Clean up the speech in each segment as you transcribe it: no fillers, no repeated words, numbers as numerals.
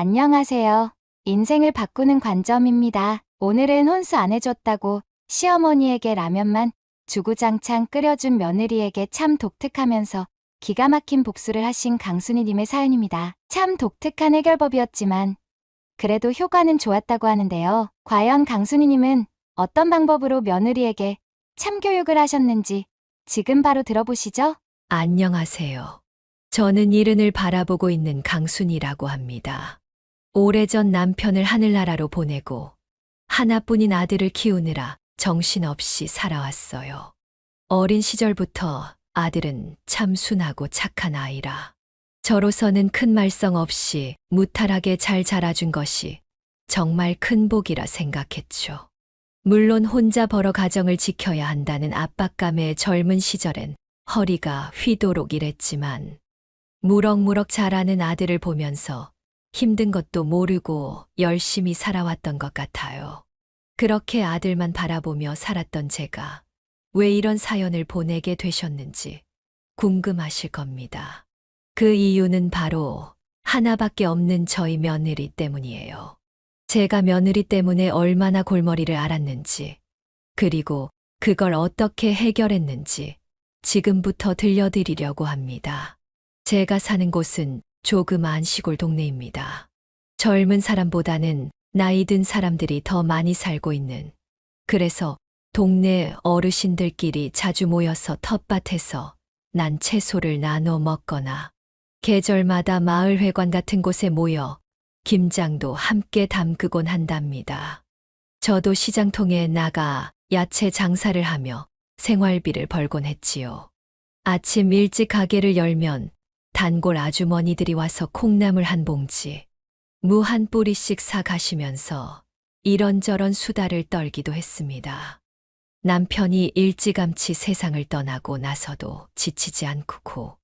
안녕하세요. 인생을 바꾸는 관점입니다. 오늘은 혼수 안 해줬다고 시어머니에게 라면만 주구장창 끓여준 며느리에게 참 독특하면서 기가 막힌 복수를 하신 강순희님의 사연입니다. 참 독특한 해결법이었지만 그래도 효과는 좋았다고 하는데요. 과연 강순희님은 어떤 방법으로 며느리에게 참교육을 하셨는지 지금 바로 들어보시죠. 안녕하세요. 저는 이른을 바라보고 있는 강순이라고 합니다. 오래전 남편을 하늘나라로 보내고 하나뿐인 아들을 키우느라 정신없이 살아왔어요. 어린 시절부터 아들은 참 순하고 착한 아이라 저로서는 큰 말썽 없이 무탈하게 잘 자라준 것이 정말 큰 복이라 생각했죠. 물론 혼자 벌어 가정을 지켜야 한다는 압박감에 젊은 시절엔 허리가 휘도록 일했지만 무럭무럭 자라는 아들을 보면서 힘든 것도 모르고 열심히 살아왔던 것 같아요. 그렇게 아들만 바라보며 살았던 제가 왜 이런 사연을 보내게 되셨는지 궁금하실 겁니다. 그 이유는 바로 하나밖에 없는 저희 며느리 때문이에요. 제가 며느리 때문에 얼마나 골머리를 앓았는지, 그리고 그걸 어떻게 해결했는지 지금부터 들려드리려고 합니다. 제가 사는 곳은 조그마한 시골 동네입니다. 젊은 사람보다는 나이 든 사람들이 더 많이 살고 있는, 그래서 동네 어르신들끼리 자주 모여서 텃밭에서 난 채소를 나눠 먹거나 계절마다 마을회관 같은 곳에 모여 김장도 함께 담그곤 한답니다. 저도 시장통에 나가 야채 장사를 하며 생활비를 벌곤 했지요. 아침 일찍 가게를 열면 단골 아주머니들이 와서 콩나물 한 봉지, 무 한 뿌리씩 사 가시면서 이런저런 수다를 떨기도 했습니다. 남편이 일찌감치 세상을 떠나고 나서도 지치지 않고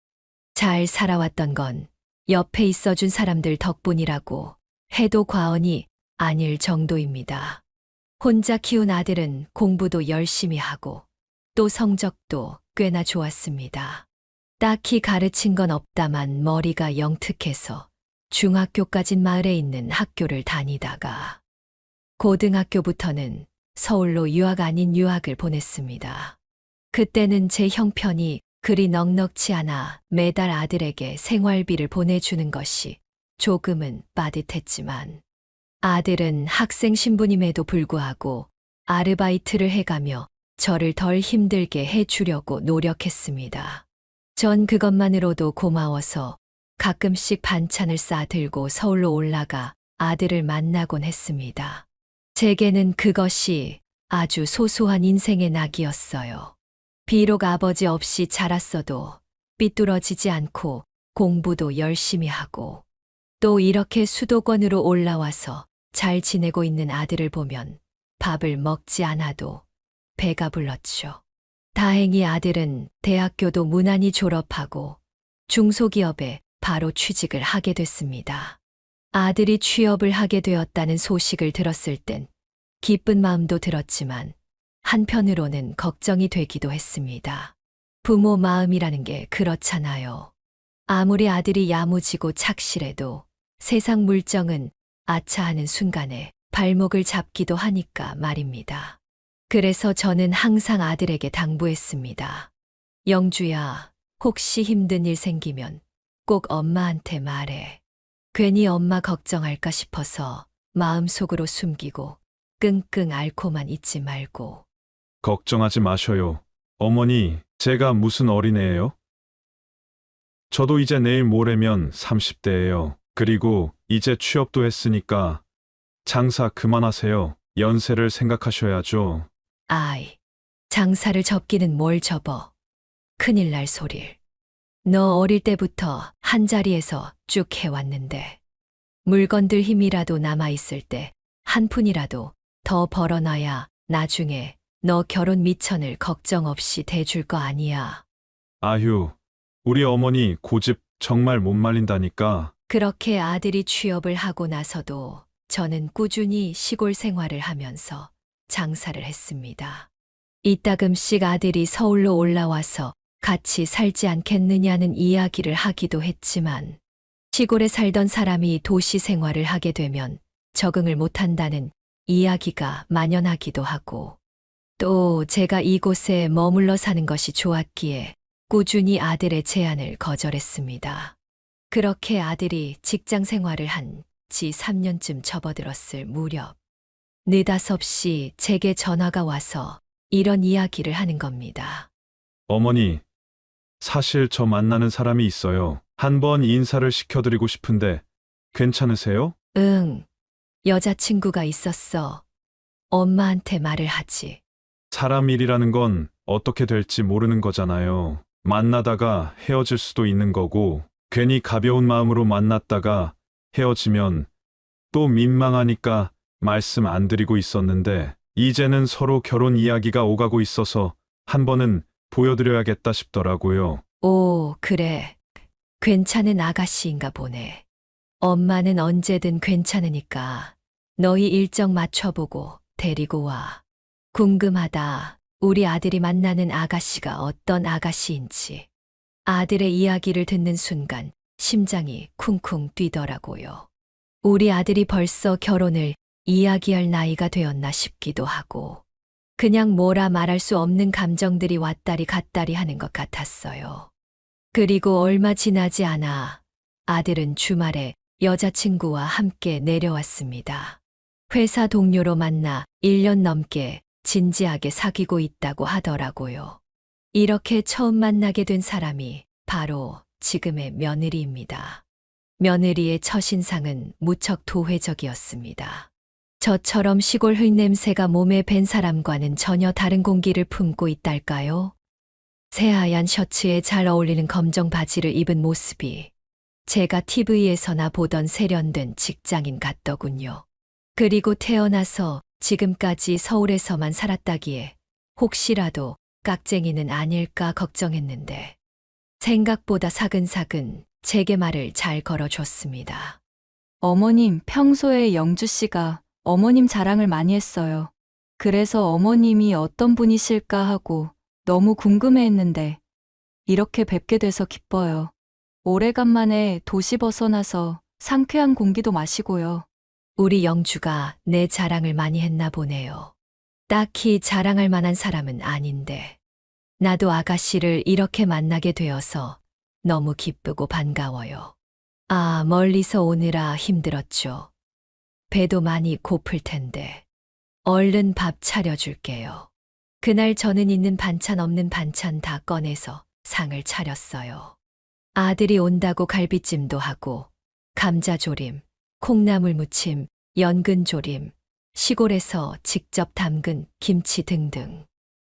잘 살아왔던 건 옆에 있어준 사람들 덕분이라고 해도 과언이 아닐 정도입니다. 혼자 키운 아들은 공부도 열심히 하고 또 성적도 꽤나 좋았습니다. 딱히 가르친 건 없다만 머리가 영특해서 중학교까진 마을에 있는 학교를 다니다가 고등학교부터는 서울로 유학 아닌 유학을 보냈습니다. 그때는 제 형편이 그리 넉넉치 않아 매달 아들에게 생활비를 보내주는 것이 조금은 빠듯했지만 아들은 학생 신분임에도 불구하고 아르바이트를 해가며 저를 덜 힘들게 해주려고 노력했습니다. 전 그것만으로도 고마워서 가끔씩 반찬을 싸들고 서울로 올라가 아들을 만나곤 했습니다. 제게는 그것이 아주 소소한 인생의 낙이었어요. 비록 아버지 없이 자랐어도 삐뚤어지지 않고 공부도 열심히 하고 또 이렇게 수도권으로 올라와서 잘 지내고 있는 아들을 보면 밥을 먹지 않아도 배가 불렀죠. 다행히 아들은 대학교도 무난히 졸업하고 중소기업에 바로 취직을 하게 됐습니다. 아들이 취업을 하게 되었다는 소식을 들었을 땐 기쁜 마음도 들었지만 한편으로는 걱정이 되기도 했습니다. 부모 마음이라는 게 그렇잖아요. 아무리 아들이 야무지고 착실해도 세상 물정은 아차 하는 순간에 발목을 잡기도 하니까 말입니다. 그래서 저는 항상 아들에게 당부했습니다. 영주야, 혹시 힘든 일 생기면 꼭 엄마한테 말해. 괜히 엄마 걱정할까 싶어서 마음속으로 숨기고 끙끙 앓고만 있지 말고. 걱정하지 마셔요. 어머니, 제가 무슨 어린애예요? 저도 이제 내일 모레면 30대예요. 그리고 이제 취업도 했으니까 장사 그만하세요. 연세를 생각하셔야죠. 아이, 장사를 접기는 뭘 접어. 큰일 날 소릴. 너 어릴 때부터 한자리에서 쭉 해왔는데 물건들 힘이라도 남아있을 때 한 푼이라도 더 벌어놔야 나중에 너 결혼 미천을 걱정 없이 대줄 거 아니야. 아휴, 우리 어머니 고집 정말 못 말린다니까. 그렇게 아들이 취업을 하고 나서도 저는 꾸준히 시골 생활을 하면서 장사를 했습니다. 이따금씩 아들이 서울로 올라와서 같이 살지 않겠느냐는 이야기를 하기도 했지만 시골에 살던 사람이 도시 생활을 하게 되면 적응을 못한다는 이야기가 만연하기도 하고, 또 제가 이곳에 머물러 사는 것이 좋았기에 꾸준히 아들의 제안을 거절했습니다. 그렇게 아들이 직장 생활을 한 지 3년쯤 접어들었을 무렵, 느닷없이 제게 전화가 와서 이런 이야기를 하는 겁니다. 어머니, 사실 저 만나는 사람이 있어요. 한번 인사를 시켜드리고 싶은데 괜찮으세요? 응, 여자친구가 있었어. 엄마한테 말을 하지. 사람 일이라는 건 어떻게 될지 모르는 거잖아요. 만나다가 헤어질 수도 있는 거고, 괜히 가벼운 마음으로 만났다가 헤어지면 또 민망하니까 말씀 안 드리고 있었는데, 이제는 서로 결혼 이야기가 오가고 있어서 한 번은 보여드려야겠다 싶더라고요. 오, 그래. 괜찮은 아가씨인가 보네. 엄마는 언제든 괜찮으니까 너희 일정 맞춰보고 데리고 와. 궁금하다. 우리 아들이 만나는 아가씨가 어떤 아가씨인지. 아들의 이야기를 듣는 순간 심장이 쿵쿵 뛰더라고요. 우리 아들이 벌써 결혼을 이야기할 나이가 되었나 싶기도 하고, 그냥 뭐라 말할 수 없는 감정들이 왔다리 갔다리 하는 것 같았어요. 그리고 얼마 지나지 않아 아들은 주말에 여자친구와 함께 내려왔습니다. 회사 동료로 만나 1년 넘게 진지하게 사귀고 있다고 하더라고요. 이렇게 처음 만나게 된 사람이 바로 지금의 며느리입니다. 며느리의 첫인상은 무척 도회적이었습니다. 저처럼 시골 흙냄새가 몸에 밴 사람과는 전혀 다른 공기를 품고 있달까요? 새하얀 셔츠에 잘 어울리는 검정 바지를 입은 모습이 제가 TV에서나 보던 세련된 직장인 같더군요. 그리고 태어나서 지금까지 서울에서만 살았다기에 혹시라도 깍쟁이는 아닐까 걱정했는데, 생각보다 사근사근 제게 말을 잘 걸어줬습니다. 어머님, 평소에 영주 씨가 어머님 자랑을 많이 했어요. 그래서 어머님이 어떤 분이실까 하고 너무 궁금해했는데 이렇게 뵙게 돼서 기뻐요. 오래간만에 도시 벗어나서 상쾌한 공기도 마시고요. 우리 영주가 내 자랑을 많이 했나 보네요. 딱히 자랑할 만한 사람은 아닌데, 나도 아가씨를 이렇게 만나게 되어서 너무 기쁘고 반가워요. 아, 멀리서 오느라 힘들었죠. 배도 많이 고플 텐데. 얼른 밥 차려줄게요. 그날 저는 있는 반찬 없는 반찬 다 꺼내서 상을 차렸어요. 아들이 온다고 갈비찜도 하고, 감자조림, 콩나물 무침, 연근조림, 시골에서 직접 담근 김치 등등.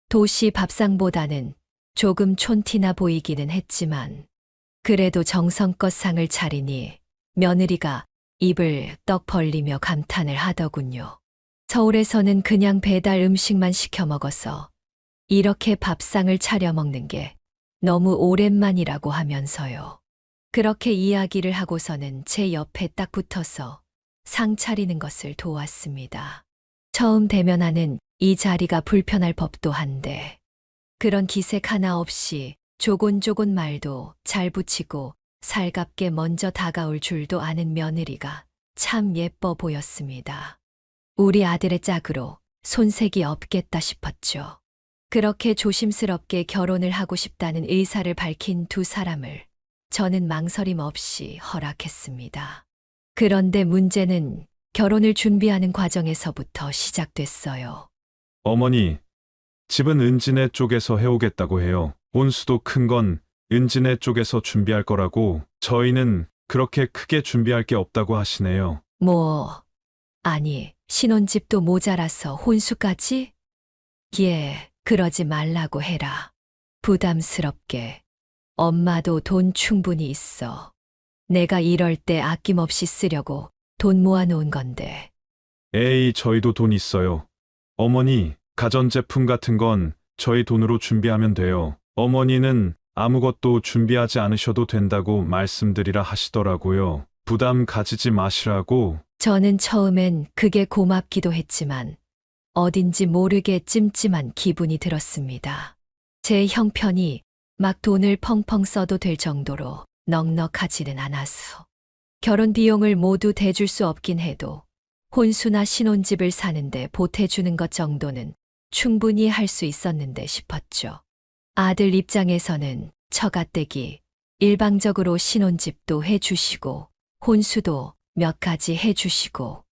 도시 밥상보다는 조금 촌티나 보이기는 했지만, 그래도 정성껏 상을 차리니 며느리가 입을 떡 벌리며 감탄을 하더군요. 서울에서는 그냥 배달 음식만 시켜 먹어서 이렇게 밥상을 차려 먹는 게 너무 오랜만이라고 하면서요. 그렇게 이야기를 하고서는 제 옆에 딱 붙어서 상 차리는 것을 도왔습니다. 처음 대면하는 이 자리가 불편할 법도 한데, 그런 기색 하나 없이 조곤조곤 말도 잘 붙이고 살갑게 먼저 다가올 줄도 아는 며느리가 참 예뻐 보였습니다. 우리 아들의 짝으로 손색이 없겠다 싶었죠. 그렇게 조심스럽게 결혼을 하고 싶다는 의사를 밝힌 두 사람을 저는 망설임 없이 허락했습니다. 그런데 문제는 결혼을 준비하는 과정에서부터 시작됐어요. 어머니, 집은 은진네 쪽에서 해오겠다고 해요. 혼수도 큰 건 은진네 쪽에서 준비할 거라고, 저희는 그렇게 크게 준비할 게 없다고 하시네요. 아니, 신혼집도 모자라서 혼수까지? 예, 그러지 말라고 해라. 부담스럽게. 엄마도 돈 충분히 있어. 내가 이럴 때 아낌없이 쓰려고 돈 모아놓은 건데. 에이, 저희도 돈 있어요. 어머니, 가전제품 같은 건 저희 돈으로 준비하면 돼요. 어머니는 아무것도 준비하지 않으셔도 된다고 말씀드리라 하시더라고요. 부담 가지지 마시라고. 저는 처음엔 그게 고맙기도 했지만 어딘지 모르게 찜찜한 기분이 들었습니다. 제 형편이 막 돈을 펑펑 써도 될 정도로 넉넉하지는 않아서. 결혼 비용을 모두 대줄 수 없긴 해도 혼수나 신혼집을 사는데 보태주는 것 정도는 충분히 할 수 있었는데 싶었죠. 아들 입장에서는 처가댁이 일방적으로 신혼집도 해주시고 혼수도 몇 가지 해주시고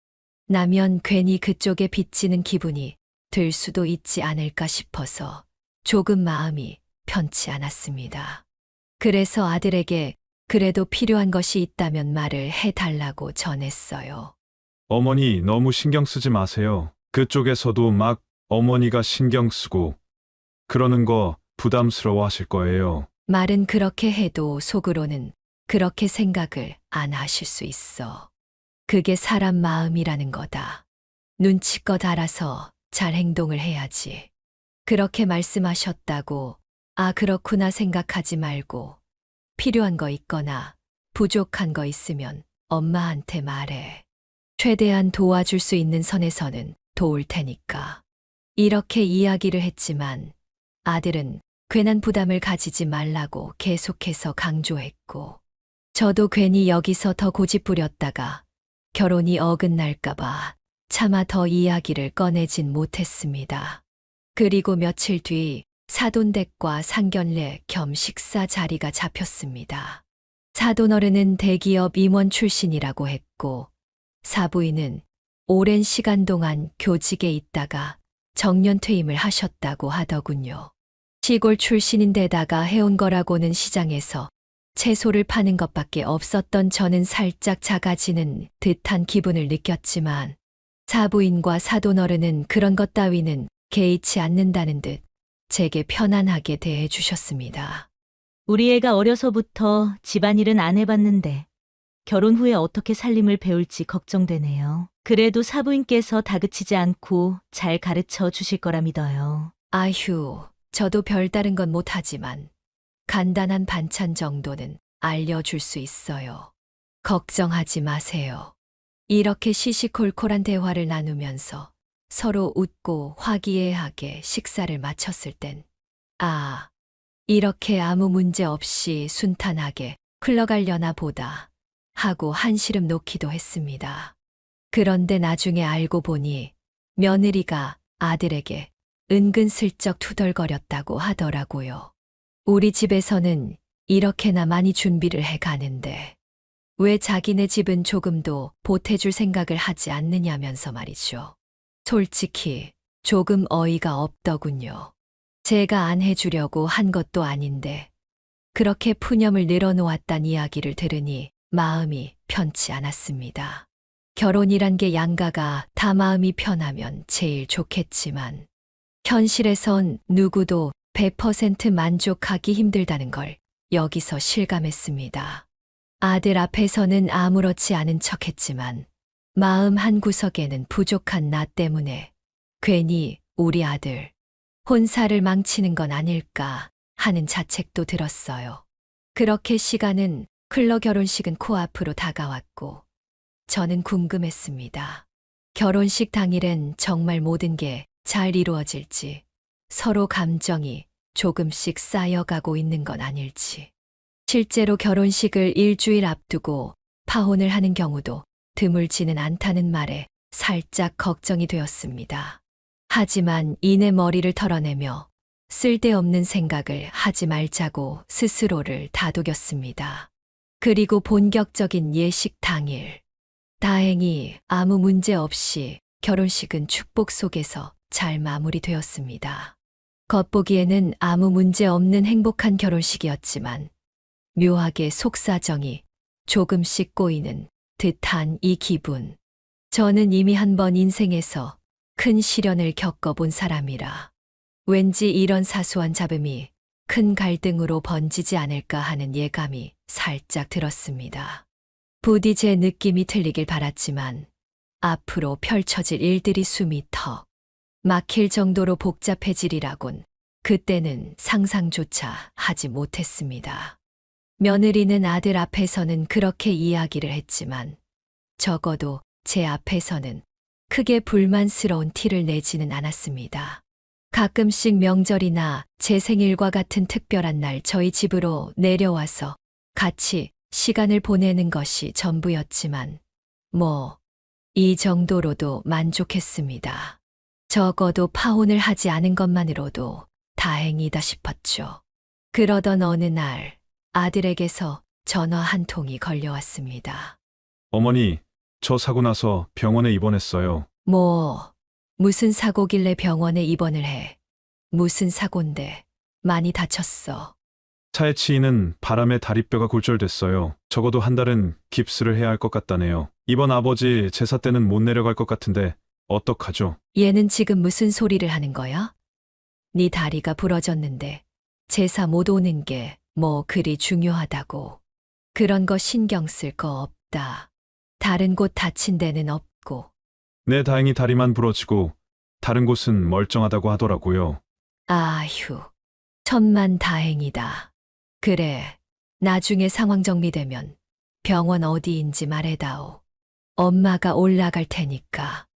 나면 괜히 그쪽에 빚지는 기분이 들 수도 있지 않을까 싶어서 조금 마음이 편치 않았습니다. 그래서 아들에게 그래도 필요한 것이 있다면 말을 해달라고 전했어요. 어머니 너무 신경 쓰지 마세요. 그쪽에서도 막 어머니가 신경 쓰고 그러는 거 부담스러워 하실 거예요. 말은 그렇게 해도 속으로는 그렇게 생각을 안 하실 수 있어. 그게 사람 마음이라는 거다. 눈치껏 알아서 잘 행동을 해야지. 그렇게 말씀하셨다고 아 그렇구나 생각하지 말고 필요한 거 있거나 부족한 거 있으면 엄마한테 말해. 최대한 도와줄 수 있는 선에서는 도울 테니까. 이렇게 이야기를 했지만 아들은 괜한 부담을 가지지 말라고 계속해서 강조했고 저도 괜히 여기서 더 고집부렸다가 결혼이 어긋날까봐 차마 더 이야기를 꺼내진 못했습니다. 그리고 며칠 뒤 사돈댁과 상견례 겸 식사 자리가 잡혔습니다. 사돈어른은 대기업 임원 출신이라고 했고 사부인은 오랜 시간 동안 교직에 있다가 정년 퇴임을 하셨다고 하더군요. 시골 출신인데다가 해온 거라고는 시장에서 채소를 파는 것밖에 없었던 저는 살짝 작아지는 듯한 기분을 느꼈지만 사부인과 사돈어른은 그런 것 따위는 개의치 않는다는 듯 제게 편안하게 대해 주셨습니다. 우리 애가 어려서부터 집안일은 안 해봤는데 결혼 후에 어떻게 살림을 배울지 걱정되네요. 그래도 사부인께서 다그치지 않고 잘 가르쳐 주실 거라 믿어요. 아휴, 저도 별다른 건 못하지만 간단한 반찬 정도는 알려줄 수 있어요. 걱정하지 마세요. 이렇게 시시콜콜한 대화를 나누면서 서로 웃고 화기애애하게 식사를 마쳤을 땐 아, 이렇게 아무 문제 없이 순탄하게 흘러가려나 보다 하고 한시름 놓기도 했습니다. 그런데 나중에 알고 보니 며느리가 아들에게 은근슬쩍 투덜거렸다고 하더라고요. 우리 집에서는 이렇게나 많이 준비를 해 가는데 왜 자기네 집은 조금도 보태줄 생각을 하지 않느냐면서 말이죠. 솔직히 조금 어이가 없더군요. 제가 안 해주려고 한 것도 아닌데 그렇게 푸념을 늘어놓았단 이야기를 들으니 마음이 편치 않았습니다. 결혼이란 게 양가가 다 마음이 편하면 제일 좋겠지만 현실에선 누구도 100% 만족하기 힘들다는 걸 여기서 실감했습니다. 아들 앞에서는 아무렇지 않은 척했지만 마음 한구석에는 부족한 나 때문에 괜히 우리 아들 혼사를 망치는 건 아닐까 하는 자책도 들었어요. 그렇게 시간은 흘러 결혼식은 코앞으로 다가왔고 저는 궁금했습니다. 결혼식 당일엔 정말 모든 게 잘 이루어질지 서로 감정이 조금씩 쌓여가고 있는 건 아닐지 실제로 결혼식을 일주일 앞두고 파혼을 하는 경우도 드물지는 않다는 말에 살짝 걱정이 되었습니다. 하지만 이내 머리를 털어내며 쓸데없는 생각을 하지 말자고 스스로를 다독였습니다. 그리고 본격적인 예식 당일. 다행히 아무 문제 없이 결혼식은 축복 속에서 잘 마무리되었습니다. 겉보기에는 아무 문제 없는 행복한 결혼식이었지만 묘하게 속사정이 조금씩 꼬이는 듯한 이 기분. 저는 이미 한 번 인생에서 큰 시련을 겪어본 사람이라 왠지 이런 사소한 잡음이 큰 갈등으로 번지지 않을까 하는 예감이 살짝 들었습니다. 부디 제 느낌이 틀리길 바랐지만 앞으로 펼쳐질 일들이 숨이 턱 막힐 정도로 복잡해지리라곤 그때는 상상조차 하지 못했습니다. 며느리는 아들 앞에서는 그렇게 이야기를 했지만 적어도 제 앞에서는 크게 불만스러운 티를 내지는 않았습니다. 가끔씩 명절이나 제 생일과 같은 특별한 날 저희 집으로 내려와서 같이 시간을 보내는 것이 전부였지만, 이 정도로도 만족했습니다. 적어도 파혼을 하지 않은 것만으로도 다행이다 싶었죠. 그러던 어느 날 아들에게서 전화 한 통이 걸려왔습니다. 어머니, 저 사고 나서 병원에 입원했어요. 무슨 사고길래 병원에 입원을 해? 무슨 사고인데 많이 다쳤어? 차에 치이는 바람에 다리뼈가 골절됐어요. 적어도 한 달은 깁스를 해야 할 것 같다네요. 이번 아버지 제사 때는 못 내려갈 것 같은데 어떡하죠? 얘는 지금 무슨 소리를 하는 거야? 네 다리가 부러졌는데 제사 못 오는 게 그리 중요하다고. 그런 거 신경 쓸 거 없다. 다른 곳 다친 데는 없고. 네, 다행히 다리만 부러지고 다른 곳은 멀쩡하다고 하더라고요. 아휴, 천만 다행이다. 그래, 나중에 상황 정리되면 병원 어디인지 말해다오. 엄마가 올라갈 테니까.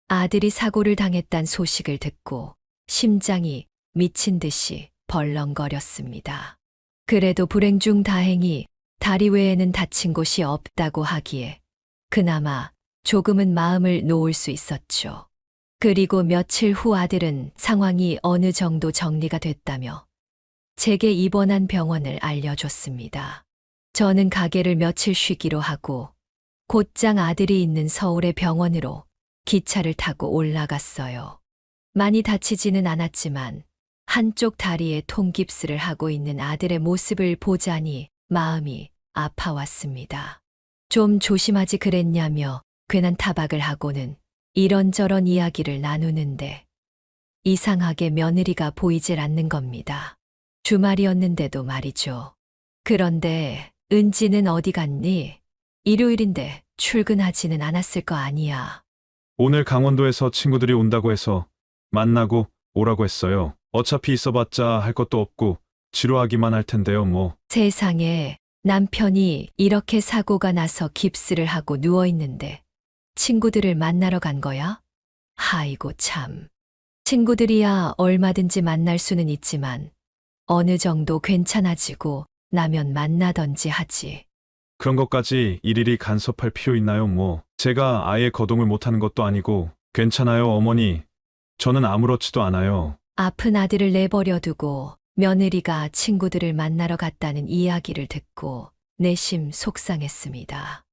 아들이 사고를 당했단 소식을 듣고 심장이 미친 듯이 벌렁거렸습니다. 그래도 불행 중 다행히 다리 외에는 다친 곳이 없다고 하기에 그나마 조금은 마음을 놓을 수 있었죠. 그리고 며칠 후 아들은 상황이 어느 정도 정리가 됐다며 제게 입원한 병원을 알려줬습니다. 저는 가게를 며칠 쉬기로 하고 곧장 아들이 있는 서울의 병원으로 기차를 타고 올라갔어요. 많이 다치지는 않았지만 한쪽 다리에 통깁스를 하고 있는 아들의 모습을 보자니 마음이 아파왔습니다. 좀 조심하지 그랬냐며 괜한 타박을 하고는 이런저런 이야기를 나누는데 이상하게 며느리가 보이질 않는 겁니다. 주말이었는데도 말이죠. 그런데 은지는 어디 갔니? 일요일인데 출근하지는 않았을 거 아니야. 오늘 강원도에서 친구들이 온다고 해서 만나고 오라고 했어요. 어차피 있어봤자 할 것도 없고 지루하기만 할 텐데요, 세상에 남편이 이렇게 사고가 나서 깁스를 하고 누워있는데 친구들을 만나러 간 거야? 아이고 참. 친구들이야 얼마든지 만날 수는 있지만 어느 정도 괜찮아지고 나면 만나던지 하지. 그런 것까지 일일이 간섭할 필요 있나요, 제가 아예 거동을 못하는 것도 아니고. 괜찮아요, 어머니. 저는 아무렇지도 않아요. 아픈 아들을 내버려 두고 며느리가 친구들을 만나러 갔다는 이야기를 듣고 내심 속상했습니다.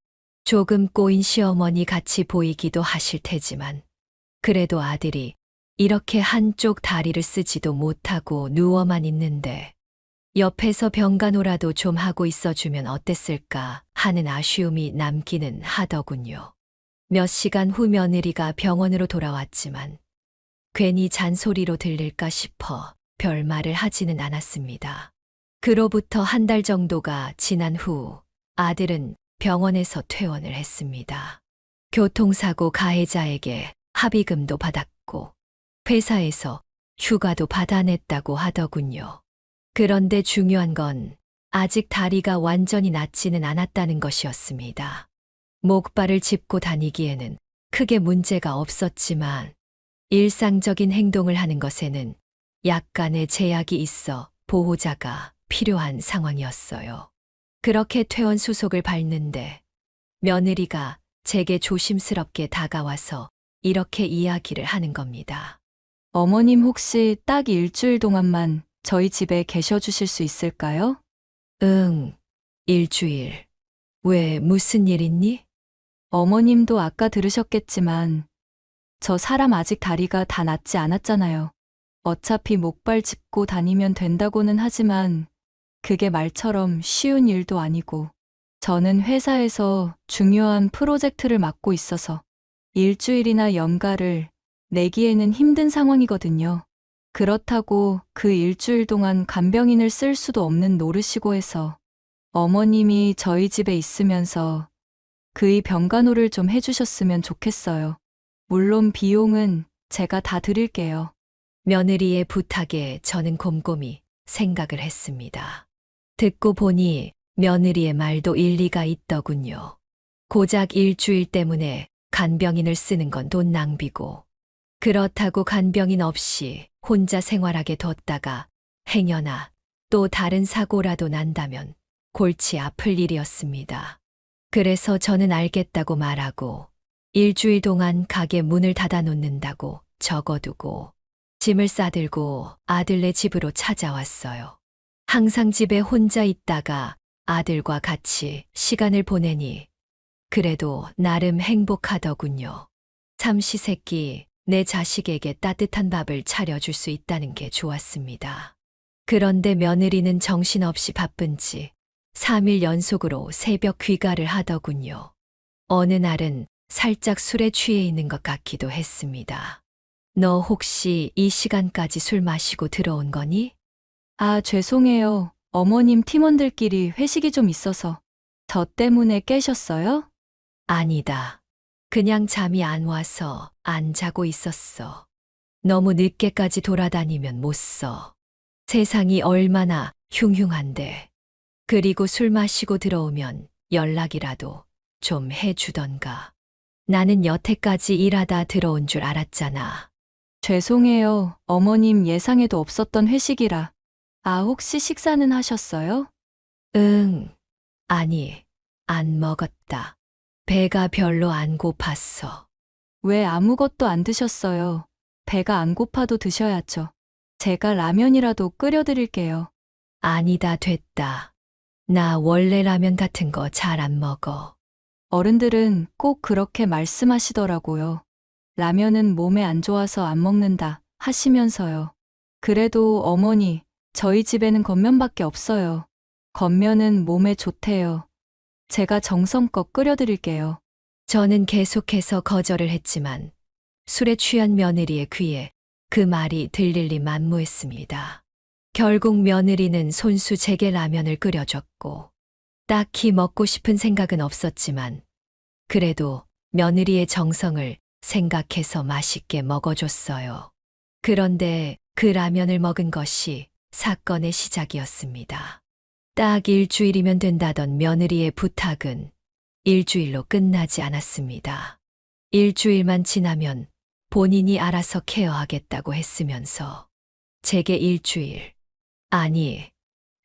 조금 꼬인 시어머니 같이 보이기도 하실 테지만 그래도 아들이 이렇게 한쪽 다리를 쓰지도 못하고 누워만 있는데 옆에서 병간호라도 좀 하고 있어주면 어땠을까 하는 아쉬움이 남기는 하더군요. 몇 시간 후 며느리가 병원으로 돌아왔지만 괜히 잔소리로 들릴까 싶어 별말을 하지는 않았습니다. 그로부터 한 달 정도가 지난 후 아들은 병원에서 퇴원을 했습니다. 교통사고 가해자에게 합의금도 받았고 회사에서 휴가도 받아냈다고 하더군요. 그런데 중요한 건 아직 다리가 완전히 낫지는 않았다는 것이었습니다. 목발을 짚고 다니기에는 크게 문제가 없었지만 일상적인 행동을 하는 것에는 약간의 제약이 있어 보호자가 필요한 상황이었어요. 그렇게 퇴원 수속을 밟는데 며느리가 제게 조심스럽게 다가와서 이렇게 이야기를 하는 겁니다. 어머님 혹시 딱 일주일 동안만 저희 집에 계셔 주실 수 있을까요? 응, 일주일. 왜 무슨 일 있니? 어머님도 아까 들으셨겠지만 저 사람 아직 다리가 다 낫지 않았잖아요. 어차피 목발 짚고 다니면 된다고는 하지만 그게 말처럼 쉬운 일도 아니고 저는 회사에서 중요한 프로젝트를 맡고 있어서 일주일이나 연가를 내기에는 힘든 상황이거든요. 그렇다고 그 일주일 동안 간병인을 쓸 수도 없는 노릇이고 해서 어머님이 저희 집에 있으면서 그의 병간호를 좀 해주셨으면 좋겠어요. 물론 비용은 제가 다 드릴게요. 며느리의 부탁에 저는 곰곰이 생각을 했습니다. 듣고 보니 며느리의 말도 일리가 있더군요. 고작 일주일 때문에 간병인을 쓰는 건 돈 낭비고 그렇다고 간병인 없이 혼자 생활하게 뒀다가 행여나 또 다른 사고라도 난다면 골치 아플 일이었습니다. 그래서 저는 알겠다고 말하고 일주일 동안 가게 문을 닫아 놓는다고 적어두고 짐을 싸들고 아들네 집으로 찾아왔어요. 항상 집에 혼자 있다가 아들과 같이 시간을 보내니 그래도 나름 행복하더군요. 삼시세끼 내 자식에게 따뜻한 밥을 차려줄 수 있다는 게 좋았습니다. 그런데 며느리는 정신없이 바쁜지 3일 연속으로 새벽 귀가를 하더군요. 어느 날은 살짝 술에 취해 있는 것 같기도 했습니다. 너 혹시 이 시간까지 술 마시고 들어온 거니? 아, 죄송해요. 어머님 팀원들끼리 회식이 좀 있어서. 저 때문에 깨셨어요? 아니다. 그냥 잠이 안 와서 안 자고 있었어. 너무 늦게까지 돌아다니면 못 써. 세상이 얼마나 흉흉한데. 그리고 술 마시고 들어오면 연락이라도 좀 해주던가. 나는 여태까지 일하다 들어온 줄 알았잖아. 죄송해요. 어머님 예상에도 없었던 회식이라. 아, 혹시 식사는 하셨어요? 응. 아니, 안 먹었다. 배가 별로 안 고팠어. 왜 아무것도 안 드셨어요? 배가 안 고파도 드셔야죠. 제가 라면이라도 끓여드릴게요. 아니다 됐다. 나 원래 라면 같은 거 잘 안 먹어. 어른들은 꼭 그렇게 말씀하시더라고요. 라면은 몸에 안 좋아서 안 먹는다 하시면서요. 그래도 어머니, 저희 집에는 겉면밖에 없어요. 겉면은 몸에 좋대요. 제가 정성껏 끓여드릴게요. 저는 계속해서 거절을 했지만 술에 취한 며느리의 귀에 그 말이 들릴리 만무했습니다. 결국 며느리는 손수 제게 라면을 끓여줬고 딱히 먹고 싶은 생각은 없었지만 그래도 며느리의 정성을 생각해서 맛있게 먹어줬어요. 그런데 그 라면을 먹은 것이 사건의 시작이었습니다. 딱 일주일이면 된다던 며느리의 부탁은 일주일로 끝나지 않았습니다. 일주일만 지나면 본인이 알아서 케어하겠다고 했으면서 제게 일주일, 아니,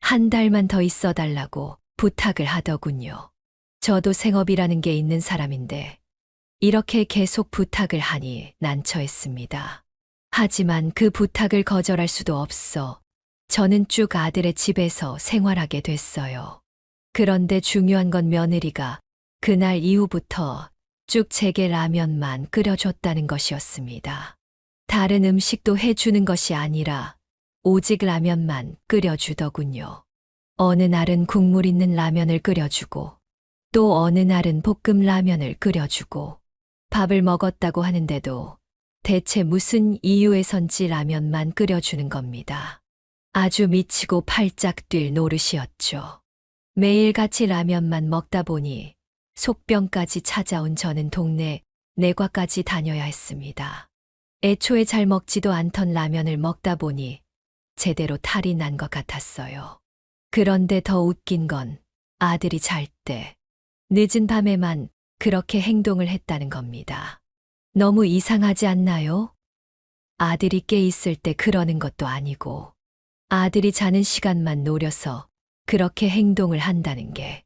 한 달만 더 있어 달라고 부탁을 하더군요. 저도 생업이라는 게 있는 사람인데 이렇게 계속 부탁을 하니 난처했습니다. 하지만 그 부탁을 거절할 수도 없어 저는 쭉 아들의 집에서 생활하게 됐어요. 그런데 중요한 건 며느리가 그날 이후부터 쭉 제게 라면만 끓여줬다는 것이었습니다. 다른 음식도 해주는 것이 아니라 오직 라면만 끓여주더군요. 어느 날은 국물 있는 라면을 끓여주고 또 어느 날은 볶음 라면을 끓여주고 밥을 먹었다고 하는데도 대체 무슨 이유에선지 라면만 끓여주는 겁니다. 아주 미치고 팔짝 뛸 노릇이었죠. 매일같이 라면만 먹다 보니 속병까지 찾아온 저는 동네 내과까지 다녀야 했습니다. 애초에 잘 먹지도 않던 라면을 먹다 보니 제대로 탈이 난 것 같았어요. 그런데 더 웃긴 건 아들이 잘 때 늦은 밤에만 그렇게 행동을 했다는 겁니다. 너무 이상하지 않나요? 아들이 깨 있을 때 그러는 것도 아니고 아들이 자는 시간만 노려서 그렇게 행동을 한다는 게.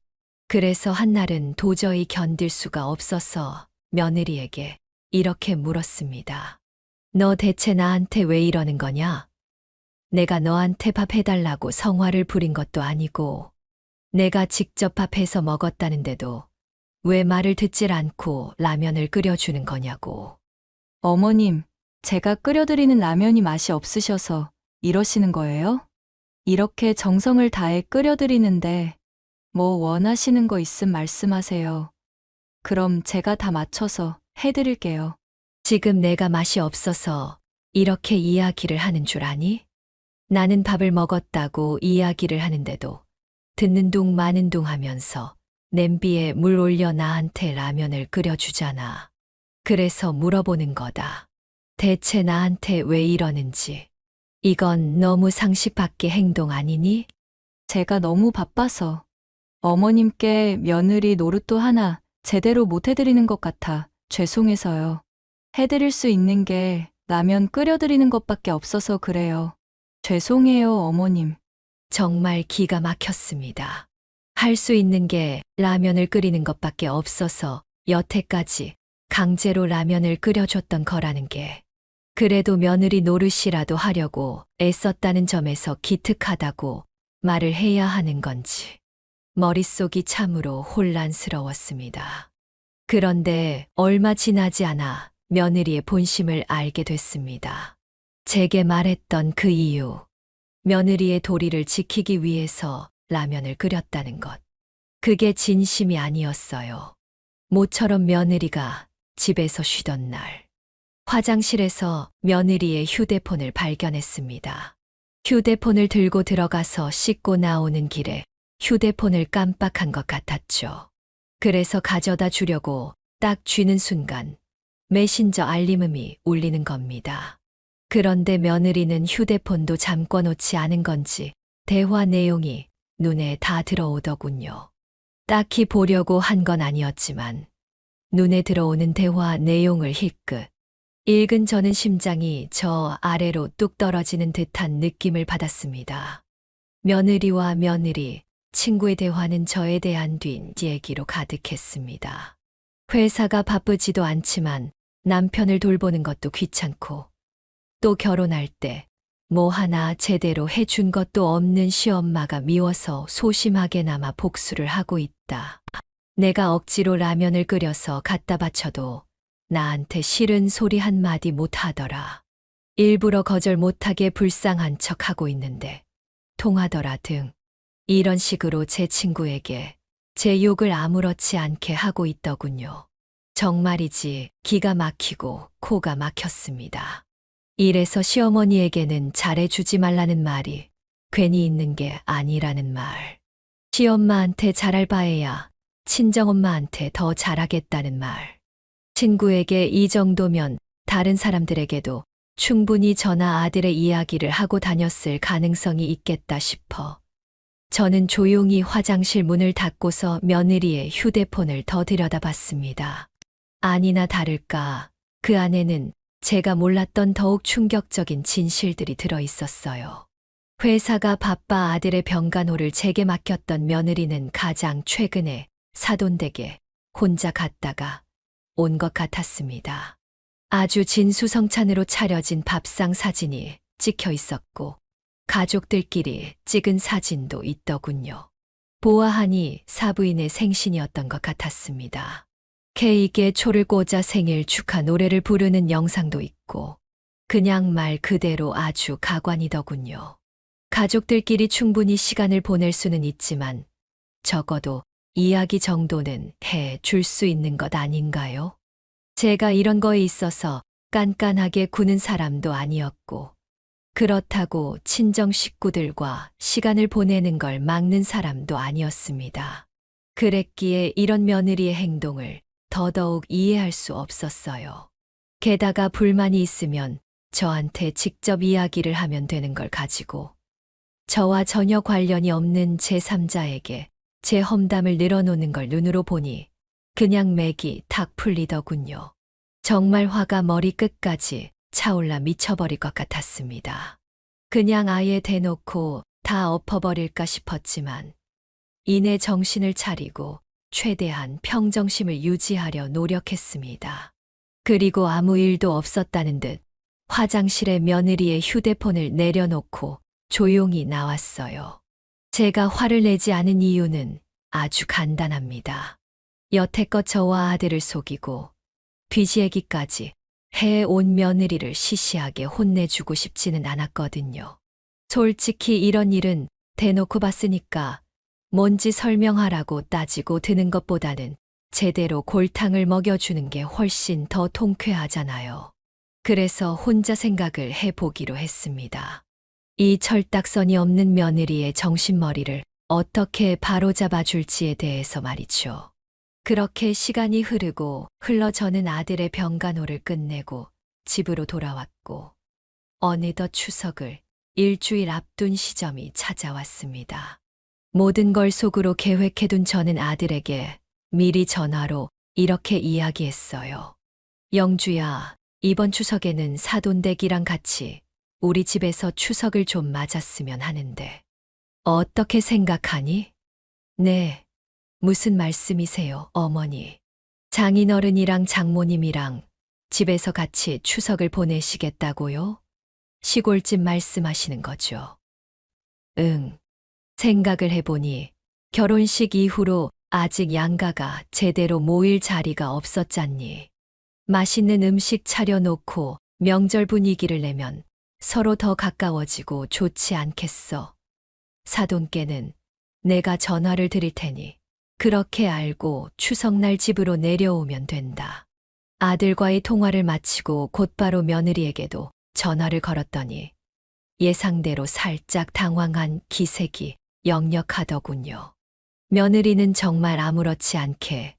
그래서 한날은 도저히 견딜 수가 없어서 며느리에게 이렇게 물었습니다. 너 대체 나한테 왜 이러는 거냐? 내가 너한테 밥 해달라고 성화를 부린 것도 아니고 내가 직접 밥해서 먹었다는데도 왜 말을 듣질 않고 라면을 끓여주는 거냐고. 어머님, 제가 끓여드리는 라면이 맛이 없으셔서 이러시는 거예요? 이렇게 정성을 다해 끓여드리는데 뭐 원하시는 거 있음 말씀하세요. 그럼 제가 다 맞춰서 해드릴게요. 지금 내가 맛이 없어서 이렇게 이야기를 하는 줄 아니? 나는 밥을 먹었다고 이야기를 하는데도 듣는 둥 마는 둥 하면서 냄비에 물 올려 나한테 라면을 끓여주잖아. 그래서 물어보는 거다. 대체 나한테 왜 이러는지. 이건 너무 상식 밖의 행동 아니니? 제가 너무 바빠서 어머님께 며느리 노릇도 하나 제대로 못 해드리는 것 같아 죄송해서요. 해드릴 수 있는 게 라면 끓여드리는 것밖에 없어서 그래요. 죄송해요, 어머님. 정말 기가 막혔습니다. 할 수 있는 게 라면을 끓이는 것밖에 없어서 여태까지 강제로 라면을 끓여줬던 거라는 게 그래도 며느리 노릇이라도 하려고 애썼다는 점에서 기특하다고 말을 해야 하는 건지 머릿속이 참으로 혼란스러웠습니다. 그런데 얼마 지나지 않아 며느리의 본심을 알게 됐습니다. 제게 말했던 그 이유, 며느리의 도리를 지키기 위해서 라면을 끓였다는 것. 그게 진심이 아니었어요. 모처럼 며느리가 집에서 쉬던 날, 화장실에서 며느리의 휴대폰을 발견했습니다. 휴대폰을 들고 들어가서 씻고 나오는 길에 휴대폰을 깜빡한 것 같았죠. 그래서 가져다 주려고 딱 쥐는 순간 메신저 알림음이 울리는 겁니다. 그런데 며느리는 휴대폰도 잠궈 놓지 않은 건지 대화 내용이 눈에 다 들어오더군요. 딱히 보려고 한 건 아니었지만 눈에 들어오는 대화 내용을 힐끗 읽은 저는 심장이 저 아래로 뚝 떨어지는 듯한 느낌을 받았습니다. 며느리와 며느리, 친구의 대화는 저에 대한 뒷얘기로 가득했습니다. 회사가 바쁘지도 않지만 남편을 돌보는 것도 귀찮고 또 결혼할 때 뭐 하나 제대로 해준 것도 없는 시엄마가 미워서 소심하게나마 복수를 하고 있다. 내가 억지로 라면을 끓여서 갖다 바쳐도 나한테 싫은 소리 한마디 못하더라. 일부러 거절 못하게 불쌍한 척하고 있는데 통하더라 등 이런 식으로 제 친구에게 제 욕을 아무렇지 않게 하고 있더군요. 정말이지 기가 막히고 코가 막혔습니다. 이래서 시어머니에게는 잘해주지 말라는 말이 괜히 있는 게 아니라는 말. 시엄마한테 잘할 바에야 친정엄마한테 더 잘하겠다는 말. 친구에게 이 정도면 다른 사람들에게도 충분히 저나 아들의 이야기를 하고 다녔을 가능성이 있겠다 싶어 저는 조용히 화장실 문을 닫고서 며느리의 휴대폰을 더 들여다봤습니다. 아니나 다를까 그 안에는 제가 몰랐던 더욱 충격적인 진실들이 들어 있었어요. 회사가 바빠 아들의 병간호를 제게 맡겼던 며느리는 가장 최근에 사돈댁에 혼자 갔다가 온 것 같았습니다. 아주 진수성찬으로 차려진 밥상 사진이 찍혀 있었고 가족들끼리 찍은 사진도 있더군요. 보아하니 사부인의 생신이었던 것 같았습니다. 케이크에 초를 꽂아 생일 축하 노래를 부르는 영상도 있고 그냥 말 그대로 아주 가관이더군요. 가족들끼리 충분히 시간을 보낼 수는 있지만 적어도 이야기 정도는 해 줄 수 있는 것 아닌가요? 제가 이런 거에 있어서 깐깐하게 구는 사람도 아니었고 그렇다고 친정 식구들과 시간을 보내는 걸 막는 사람도 아니었습니다. 그랬기에 이런 며느리의 행동을 더더욱 이해할 수 없었어요. 게다가 불만이 있으면 저한테 직접 이야기를 하면 되는 걸 가지고 저와 전혀 관련이 없는 제3자에게 제 험담을 늘어놓는 걸 눈으로 보니 그냥 맥이 탁 풀리더군요. 정말 화가 머리 끝까지 차올라 미쳐버릴 것 같았습니다. 그냥 아예 대놓고 다 엎어버릴까 싶었지만 이내 정신을 차리고 최대한 평정심을 유지하려 노력했습니다. 그리고 아무 일도 없었다는 듯 화장실에 며느리의 휴대폰을 내려놓고 조용히 나왔어요. 제가 화를 내지 않은 이유는 아주 간단합니다. 여태껏 저와 아들을 속이고 뒤지애기까지 해온 며느리를 시시하게 혼내주고 싶지는 않았거든요. 솔직히 이런 일은 대놓고 봤으니까 뭔지 설명하라고 따지고 드는 것보다는 제대로 골탕을 먹여주는 게 훨씬 더 통쾌하잖아요. 그래서 혼자 생각을 해보기로 했습니다. 이 철딱선이 없는 며느리의 정신머리를 어떻게 바로잡아 줄지에 대해서 말이죠. 그렇게 시간이 흐르고 흘러 저는 아들의 병간호를 끝내고 집으로 돌아왔고 어느덧 추석을 일주일 앞둔 시점이 찾아왔습니다. 모든 걸 속으로 계획해둔 저는 아들에게 미리 전화로 이렇게 이야기했어요. 영주야, 이번 추석에는 사돈댁이랑 같이 우리 집에서 추석을 좀 맞았으면 하는데 어떻게 생각하니? 네. 무슨 말씀이세요, 어머니? 장인어른이랑 장모님이랑 집에서 같이 추석을 보내시겠다고요? 시골집 말씀하시는 거죠. 응. 생각을 해보니 결혼식 이후로 아직 양가가 제대로 모일 자리가 없었잖니. 맛있는 음식 차려놓고 명절 분위기를 내면 서로 더 가까워지고 좋지 않겠어. 사돈께는 내가 전화를 드릴 테니 그렇게 알고 추석날 집으로 내려오면 된다. 아들과의 통화를 마치고 곧바로 며느리에게도 전화를 걸었더니 예상대로 살짝 당황한 기색이 역력하더군요. 며느리는 정말 아무렇지 않게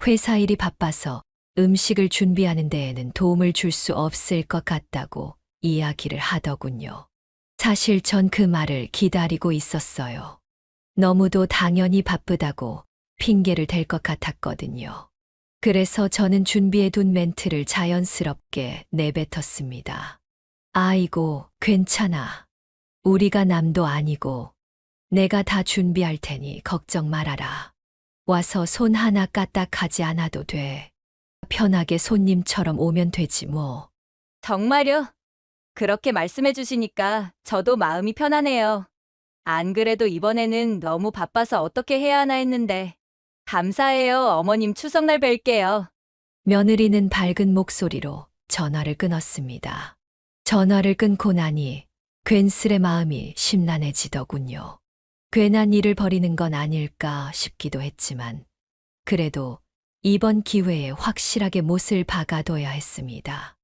회사 일이 바빠서 음식을 준비하는 데에는 도움을 줄 수 없을 것 같다고 이야기를 하더군요. 사실 전 그 말을 기다리고 있었어요. 너무도 당연히 바쁘다고 핑계를 댈 것 같았거든요. 그래서 저는 준비해둔 멘트를 자연스럽게 내뱉었습니다. 아이고, 괜찮아. 우리가 남도 아니고 내가 다 준비할 테니 걱정 말아라. 와서 손 하나 까딱하지 않아도 돼. 편하게 손님처럼 오면 되지 뭐. 정말요? 그렇게 말씀해 주시니까 저도 마음이 편하네요. 안 그래도 이번에는 너무 바빠서 어떻게 해야 하나 했는데. 감사해요, 어머님. 추석날 뵐게요. 며느리는 밝은 목소리로 전화를 끊었습니다. 전화를 끊고 나니 괜스레 마음이 심란해지더군요. 괜한 일을 벌이는 건 아닐까 싶기도 했지만 그래도 이번 기회에 확실하게 못을 박아둬야 했습니다.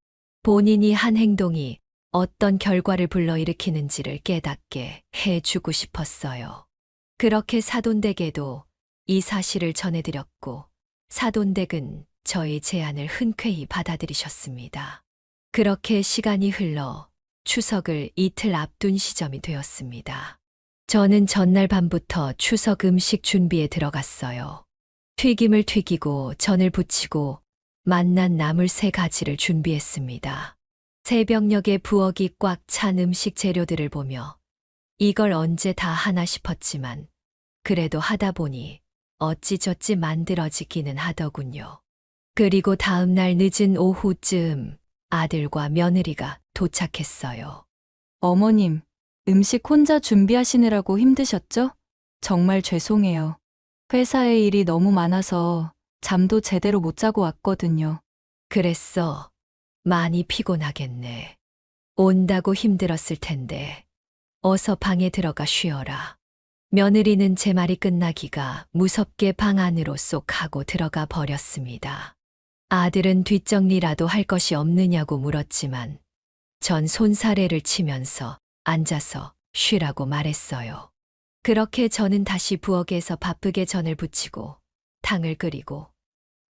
본인이 한 행동이 어떤 결과를 불러일으키는지를 깨닫게 해주고 싶었어요. 그렇게 사돈댁에도 이 사실을 전해드렸고 사돈댁은 저의 제안을 흔쾌히 받아들이셨습니다. 그렇게 시간이 흘러 추석을 이틀 앞둔 시점이 되었습니다. 저는 전날 밤부터 추석 음식 준비에 들어갔어요. 튀김을 튀기고 전을 부치고 맛난 나물 3가지를 준비했습니다. 새벽녘에 부엌이 꽉 찬 음식 재료들을 보며 이걸 언제 다 하나 싶었지만 그래도 하다 보니 어찌저찌 만들어지기는 하더군요. 그리고 다음 날 늦은 오후쯤 아들과 며느리가 도착했어요. 어머님, 음식 혼자 준비하시느라고 힘드셨죠? 정말 죄송해요. 회사에 일이 너무 많아서 잠도 제대로 못 자고 왔거든요. 그랬어. 많이 피곤하겠네. 온다고 힘들었을 텐데. 어서 방에 들어가 쉬어라. 며느리는 제 말이 끝나기가 무섭게 방 안으로 쏙 하고 들어가 버렸습니다. 아들은 뒷정리라도 할 것이 없느냐고 물었지만 전 손사래를 치면서 앉아서 쉬라고 말했어요. 그렇게 저는 다시 부엌에서 바쁘게 전을 부치고 탕을 끓이고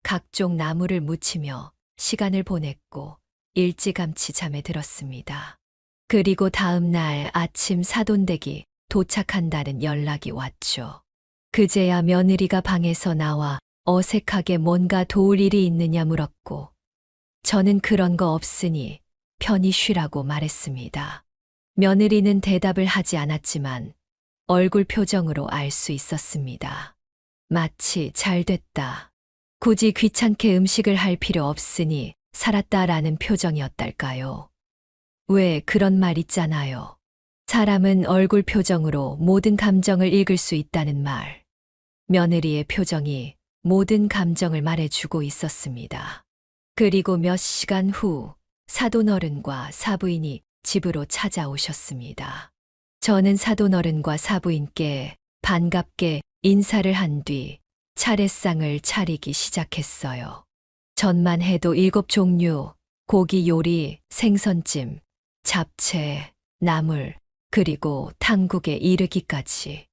각종 나물을 무치며 시간을 보냈고 일찌감치 잠에 들었습니다. 그리고 다음 날 아침 사돈댁이 도착한다는 연락이 왔죠. 그제야 며느리가 방에서 나와 어색하게 뭔가 도울 일이 있느냐 물었고 저는 그런 거 없으니 편히 쉬라고 말했습니다. 며느리는 대답을 하지 않았지만 얼굴 표정으로 알 수 있었습니다. 마치 잘 됐다. 굳이 귀찮게 음식을 할 필요 없으니 살았다라는 표정이었달까요? 왜 그런 말 있잖아요. 사람은 얼굴 표정으로 모든 감정을 읽을 수 있다는 말. 며느리의 표정이 모든 감정을 말해주고 있었습니다. 그리고 몇 시간 후 사돈어른과 사부인이 집으로 찾아오셨습니다. 저는 사돈어른과 사부인께 반갑게 인사를 한 뒤 차례상을 차리기 시작했어요. 전만 해도 7종류, 고기 요리, 생선찜, 잡채, 나물, 그리고 탕국에 이르기까지.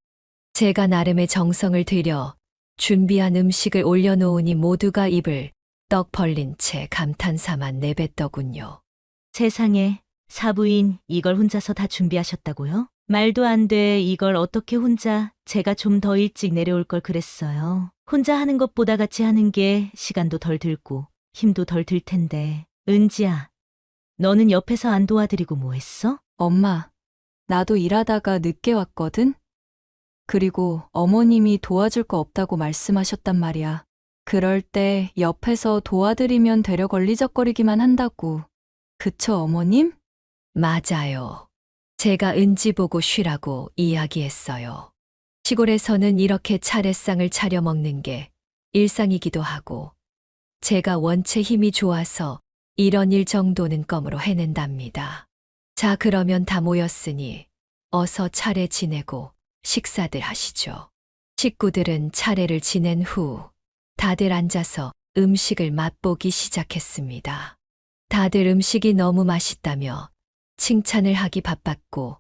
제가 나름의 정성을 들여 준비한 음식을 올려놓으니 모두가 입을 떡 벌린 채 감탄사만 내뱉더군요. 세상에, 사부인 이걸 혼자서 다 준비하셨다고요? 말도 안 돼. 이걸 어떻게 혼자. 제가 좀 더 일찍 내려올 걸 그랬어요. 혼자 하는 것보다 같이 하는 게 시간도 덜 들고 힘도 덜 들 텐데. 은지야, 너는 옆에서 안 도와드리고 뭐 했어? 엄마, 나도 일하다가 늦게 왔거든? 그리고 어머님이 도와줄 거 없다고 말씀하셨단 말이야. 그럴 때 옆에서 도와드리면 되려 걸리적거리기만 한다고. 그쵸, 어머님? 맞아요. 제가 은지 보고 쉬라고 이야기했어요. 시골에서는 이렇게 차례상을 차려 먹는 게 일상이기도 하고, 제가 원체 힘이 좋아서 이런 일 정도는 껌으로 해낸답니다. 자, 그러면 다 모였으니 어서 차례 지내고 식사들 하시죠. 식구들은 차례를 지낸 후 다들 앉아서 음식을 맛보기 시작했습니다. 다들 음식이 너무 맛있다며 칭찬을 하기 바빴고,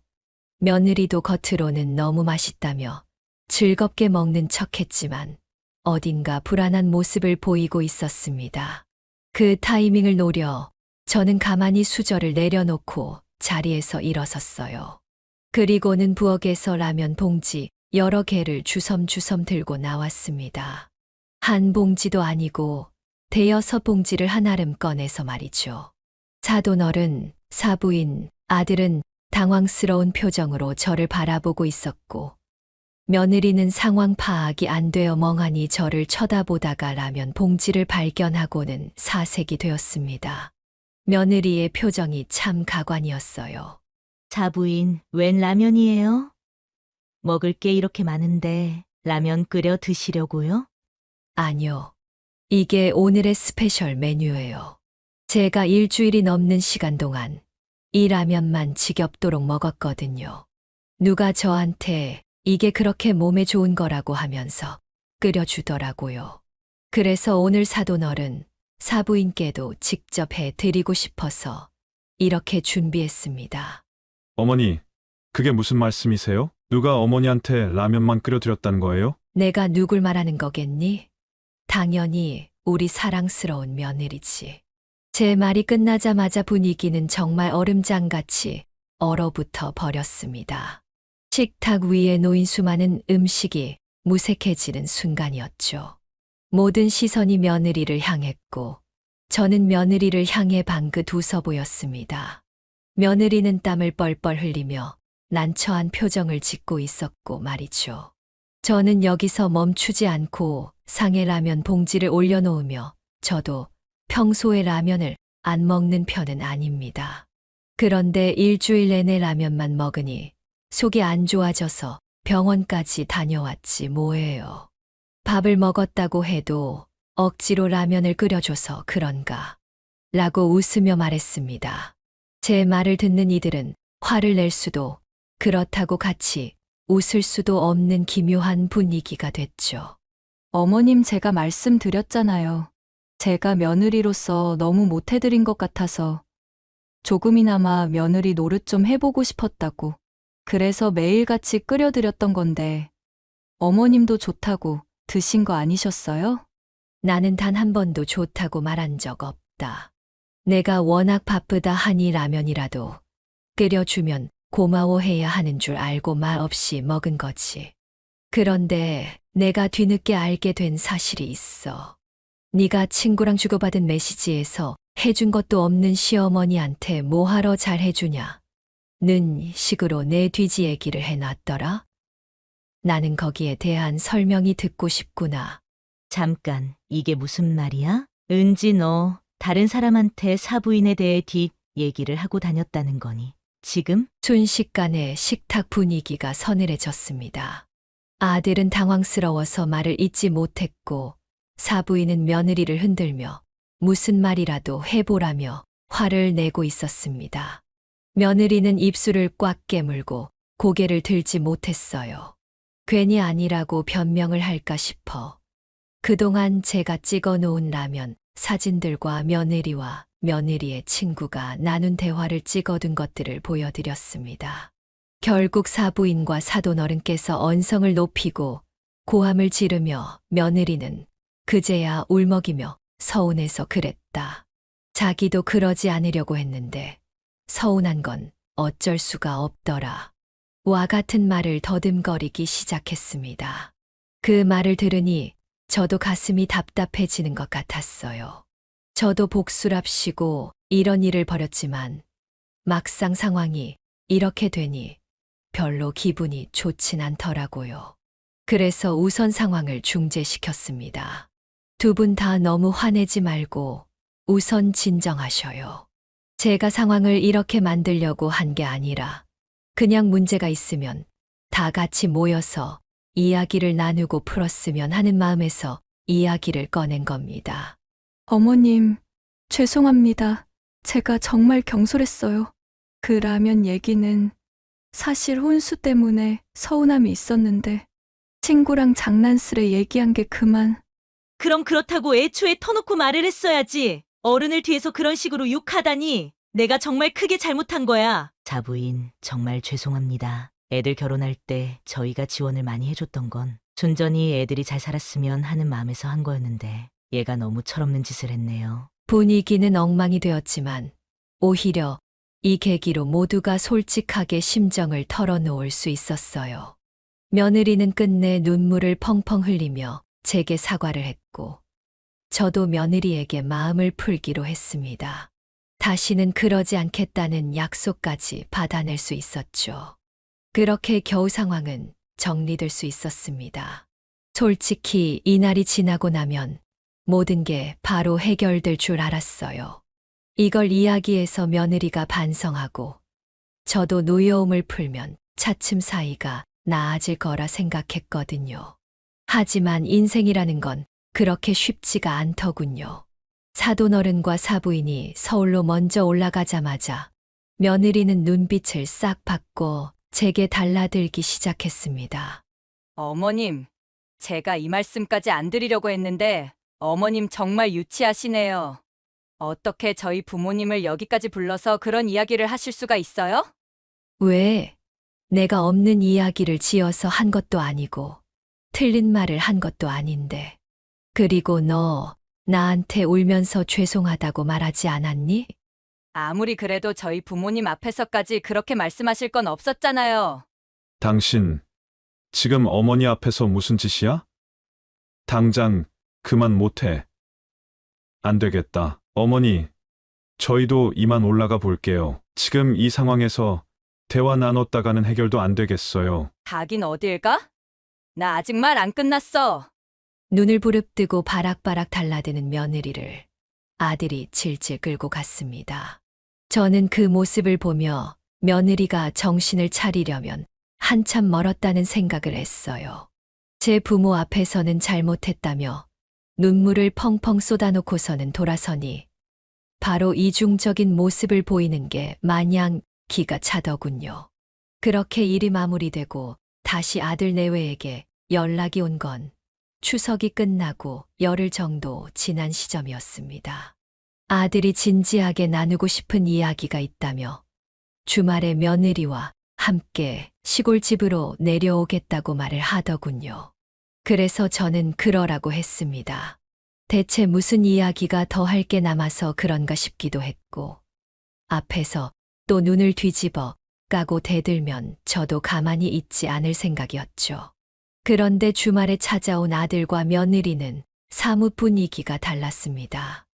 며느리도 겉으로는 너무 맛있다며 즐겁게 먹는 척했지만 어딘가 불안한 모습을 보이고 있었습니다. 그 타이밍을 노려 저는 가만히 수저를 내려놓고 자리에서 일어섰어요. 그리고는 부엌에서 라면 봉지 여러 개를 주섬주섬 들고 나왔습니다. 한 봉지도 아니고 대여섯 봉지를 한아름 꺼내서 말이죠. 사돈어른, 사부인, 아들은 당황스러운 표정으로 저를 바라보고 있었고, 며느리는 상황 파악이 안 되어 멍하니 저를 쳐다보다가 라면 봉지를 발견하고는 사색이 되었습니다. 며느리의 표정이 참 가관이었어요. 사부인, 웬 라면이에요? 먹을 게 이렇게 많은데 라면 끓여 드시려고요? 아니요. 이게 오늘의 스페셜 메뉴예요. 제가 일주일이 넘는 시간 동안 이 라면만 지겹도록 먹었거든요. 누가 저한테 이게 그렇게 몸에 좋은 거라고 하면서 끓여주더라고요. 그래서 오늘 사돈어른, 사부인께도 직접 해드리고 싶어서 이렇게 준비했습니다. 어머니, 그게 무슨 말씀이세요? 누가 어머니한테 라면만 끓여드렸다는 거예요? 내가 누굴 말하는 거겠니? 당연히 우리 사랑스러운 며느리지. 제 말이 끝나자마자 분위기는 정말 얼음장같이 얼어붙어 버렸습니다. 식탁 위에 놓인 수많은 음식이 무색해지는 순간이었죠. 모든 시선이 며느리를 향했고, 저는 며느리를 향해 방긋 웃어 보였습니다. 며느리는 땀을 뻘뻘 흘리며 난처한 표정을 짓고 있었고 말이죠. 저는 여기서 멈추지 않고 상에 라면 봉지를 올려놓으며, 저도 평소에 라면을 안 먹는 편은 아닙니다. 그런데 일주일 내내 라면만 먹으니 속이 안 좋아져서 병원까지 다녀왔지 뭐예요. 밥을 먹었다고 해도 억지로 라면을 끓여줘서 그런가 라고 웃으며 말했습니다. 제 말을 듣는 이들은 화를 낼 수도 그렇다고 같이 웃을 수도 없는 기묘한 분위기가 됐죠. 어머님, 제가 말씀드렸잖아요. 제가 며느리로서 너무 못해드린 것 같아서 조금이나마 며느리 노릇 좀 해보고 싶었다고. 그래서 매일같이 끓여드렸던 건데 어머님도 좋다고 드신 거 아니셨어요? 나는 단 한 번도 좋다고 말한 적 없다. 내가 워낙 바쁘다 하니 라면이라도 끓여주면 고마워해야 하는 줄 알고 말 없이 먹은 거지. 그런데 내가 뒤늦게 알게 된 사실이 있어. 네가 친구랑 주고받은 메시지에서 해준 것도 없는 시어머니한테 뭐하러 잘해주냐 는 식으로 내 뒤지 얘기를 해놨더라. 나는 거기에 대한 설명이 듣고 싶구나. 잠깐, 이게 무슨 말이야? 은지 너 다른 사람한테 사부인에 대해 뒷 얘기를 하고 다녔다는 거니? 지금? 순식간에 식탁 분위기가 서늘해졌습니다. 아들은 당황스러워서 말을 잇지 못했고, 사부인은 며느리를 흔들며 무슨 말이라도 해보라며 화를 내고 있었습니다. 며느리는 입술을 꽉 깨물고 고개를 들지 못했어요. 괜히 아니라고 변명을 할까 싶어 그동안 제가 찍어 놓은 라면 사진들과 며느리와 며느리의 친구가 나눈 대화를 찍어둔 것들을 보여드렸습니다. 결국 사부인과 사돈어른께서 언성을 높이고 고함을 지르며 며느리는 그제야 울먹이며 서운해서 그랬다. 자기도 그러지 않으려고 했는데 서운한 건 어쩔 수가 없더라. 와 같은 말을 더듬거리기 시작했습니다. 그 말을 들으니 저도 가슴이 답답해지는 것 같았어요. 저도 복수랍시고 이런 일을 벌였지만 막상 상황이 이렇게 되니 별로 기분이 좋진 않더라고요. 그래서 우선 상황을 중재시켰습니다. 두 분 다 너무 화내지 말고 우선 진정하셔요. 제가 상황을 이렇게 만들려고 한 게 아니라 그냥 문제가 있으면 다 같이 모여서 이야기를 나누고 풀었으면 하는 마음에서 이야기를 꺼낸 겁니다. 어머님, 죄송합니다. 제가 정말 경솔했어요. 그 라면 얘기는 사실 혼수 때문에 서운함이 있었는데 친구랑 장난스레 얘기한 게 그만. 그럼 그렇다고 애초에 터놓고 말을 했어야지. 어른을 뒤에서 그런 식으로 욕하다니. 내가 정말 크게 잘못한 거야. 자부인, 정말 죄송합니다. 애들 결혼할 때 저희가 지원을 많이 해줬던 건 순전히 애들이 잘 살았으면 하는 마음에서 한 거였는데 얘가 너무 철없는 짓을 했네요. 분위기는 엉망이 되었지만 오히려 이 계기로 모두가 솔직하게 심정을 털어놓을 수 있었어요. 며느리는 끝내 눈물을 펑펑 흘리며 제게 사과를 했고 저도 며느리에게 마음을 풀기로 했습니다. 다시는 그러지 않겠다는 약속까지 받아낼 수 있었죠. 그렇게 겨우 상황은 정리될 수 있었습니다. 솔직히 이날이 지나고 나면 모든 게 바로 해결될 줄 알았어요. 이걸 이야기해서 며느리가 반성하고 저도 노여움을 풀면 차츰 사이가 나아질 거라 생각했거든요. 하지만 인생이라는 건 그렇게 쉽지가 않더군요. 사돈어른과 사부인이 서울로 먼저 올라가자마자 며느리는 눈빛을 싹 바꿔 제게 달라들기 시작했습니다. 어머님, 제가 이 말씀까지 안 드리려고 했는데 어머님 정말 유치하시네요. 어떻게 저희 부모님을 여기까지 불러서 그런 이야기를 하실 수가 있어요? 왜? 내가 없는 이야기를 지어서 한 것도 아니고 틀린 말을 한 것도 아닌데. 그리고 너 나한테 울면서 죄송하다고 말하지 않았니? 아무리 그래도 저희 부모님 앞에서까지 그렇게 말씀하실 건 없었잖아요. 당신, 지금 어머니 앞에서 무슨 짓이야? 당장 그만 못해. 안 되겠다. 어머니, 저희도 이만 올라가 볼게요. 지금 이 상황에서 대화 나눴다가는 해결도 안 되겠어요. 가긴 어딜 가? 나 아직 말 안 끝났어. 눈을 부릅뜨고 바락바락 달라드는 며느리를 아들이 질질 끌고 갔습니다. 저는 그 모습을 보며 며느리가 정신을 차리려면 한참 멀었다는 생각을 했어요. 제 부모 앞에서는 잘못했다며 눈물을 펑펑 쏟아놓고서는 돌아서니 바로 이중적인 모습을 보이는 게 마냥 기가 차더군요. 그렇게 일이 마무리되고 다시 아들 내외에게 연락이 온 건 추석이 끝나고 열흘 정도 지난 시점이었습니다. 아들이 진지하게 나누고 싶은 이야기가 있다며 주말에 며느리와 함께 시골집으로 내려오겠다고 말을 하더군요. 그래서 저는 그러라고 했습니다. 대체 무슨 이야기가 더 할 게 남아서 그런가 싶기도 했고 앞에서 또 눈을 뒤집어 까고 대들면 저도 가만히 있지 않을 생각이었죠. 그런데 주말에 찾아온 아들과 며느리는 사뭇 분위기가 달랐습니다.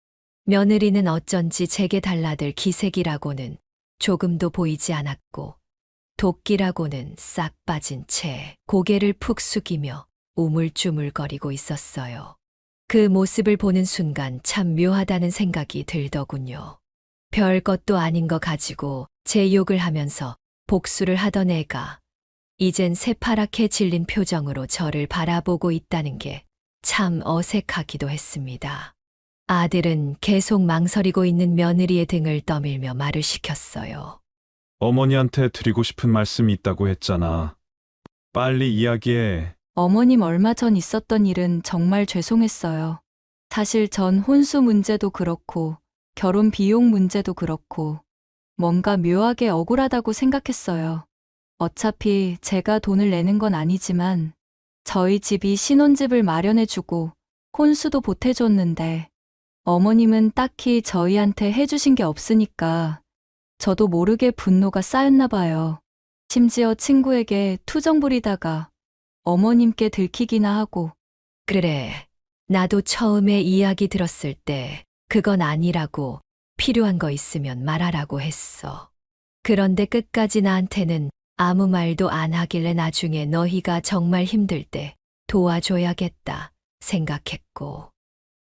며느리는 어쩐지 제게 달라들 기색이라고는 조금도 보이지 않았고 도끼라고는 싹 빠진 채 고개를 푹 숙이며 우물쭈물거리고 있었어요. 그 모습을 보는 순간 참 묘하다는 생각이 들더군요. 별 것도 아닌 거 가지고 제 욕을 하면서 복수를 하던 애가 이젠 새파랗게 질린 표정으로 저를 바라보고 있다는 게 참 어색하기도 했습니다. 아들은 계속 망설이고 있는 며느리의 등을 떠밀며 말을 시켰어요. 어머니한테 드리고 싶은 말씀이 있다고 했잖아. 빨리 이야기해. 어머님 얼마 전 있었던 일은 정말 죄송했어요. 사실 전 혼수 문제도 그렇고 결혼 비용 문제도 그렇고 뭔가 묘하게 억울하다고 생각했어요. 어차피 제가 돈을 내는 건 아니지만 저희 집이 신혼집을 마련해주고 혼수도 보태줬는데 어머님은 딱히 저희한테 해주신 게 없으니까 저도 모르게 분노가 쌓였나 봐요. 심지어 친구에게 투정 부리다가 어머님께 들키기나 하고. 그래, 나도 처음에 이야기 들었을 때 그건 아니라고 필요한 거 있으면 말하라고 했어. 그런데 끝까지 나한테는 아무 말도 안 하길래 나중에 너희가 정말 힘들 때 도와줘야겠다 생각했고,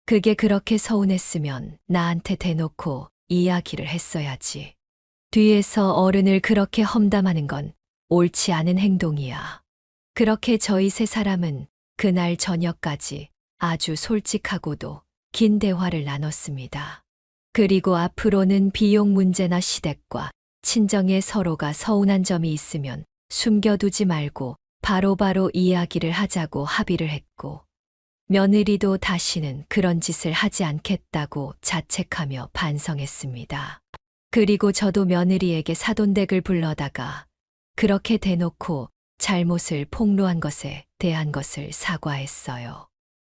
그게 그렇게 서운했으면 나한테 대놓고 이야기를 했어야지. 뒤에서 어른을 그렇게 험담하는 건 옳지 않은 행동이야. 그렇게 저희 세 사람은 그날 저녁까지 아주 솔직하고도 긴 대화를 나눴습니다. 그리고 앞으로는 비용 문제나 시댁과 친정에 서로가 서운한 점이 있으면 숨겨두지 말고 바로바로 이야기를 하자고 합의를 했고, 며느리도 다시는 그런 짓을 하지 않겠다고 자책하며 반성했습니다. 그리고 저도 며느리에게 사돈댁을 불러다가 그렇게 대놓고 잘못을 폭로한 것에 대한 것을 사과했어요.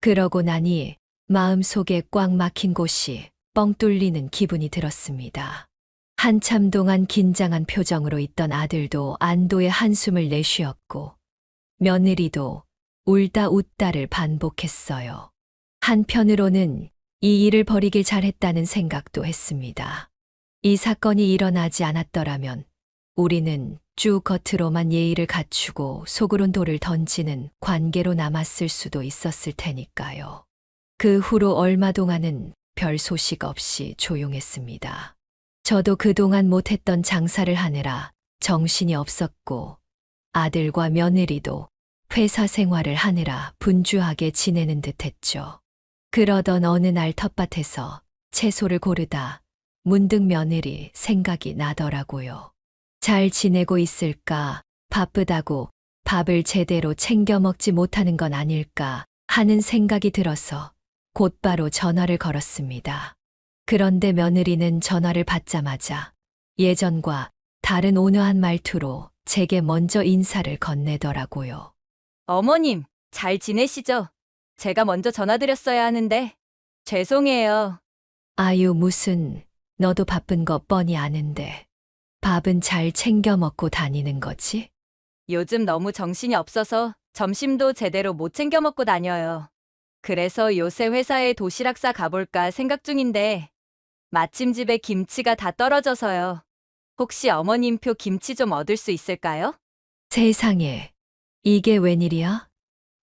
그러고 나니 마음속에 꽉 막힌 곳이 뻥 뚫리는 기분이 들었습니다. 한참 동안 긴장한 표정으로 있던 아들도 안도의 한숨을 내쉬었고, 며느리도 울다 웃다를 반복했어요. 한편으로는 이 일을 벌이길 잘했다는 생각도 했습니다. 이 사건이 일어나지 않았더라면 우리는 쭉 겉으로만 예의를 갖추고 속으론 돌을 던지는 관계로 남았을 수도 있었을 테니까요. 그 후로 얼마 동안은 별 소식 없이 조용했습니다. 저도 그동안 못했던 장사를 하느라 정신이 없었고, 아들과 며느리도 회사 생활을 하느라 분주하게 지내는 듯 했죠. 그러던 어느 날 텃밭에서 채소를 고르다 문득 며느리 생각이 나더라고요. 잘 지내고 있을까, 바쁘다고 밥을 제대로 챙겨 먹지 못하는 건 아닐까 하는 생각이 들어서 곧바로 전화를 걸었습니다. 그런데 며느리는 전화를 받자마자 예전과 다른 온화한 말투로 제게 먼저 인사를 건네더라고요. 어머님, 잘 지내시죠? 제가 먼저 전화드렸어야 하는데 죄송해요. 아유, 무슨, 너도 바쁜 거 뻔히 아는데 밥은 잘 챙겨 먹고 다니는 거지? 요즘 너무 정신이 없어서 점심도 제대로 못 챙겨 먹고 다녀요. 그래서 요새 회사에 도시락 싸 가볼까 생각 중인데 마침 집에 김치가 다 떨어져서요. 혹시 어머님표 김치 좀 얻을 수 있을까요? 세상에, 이게 웬일이야?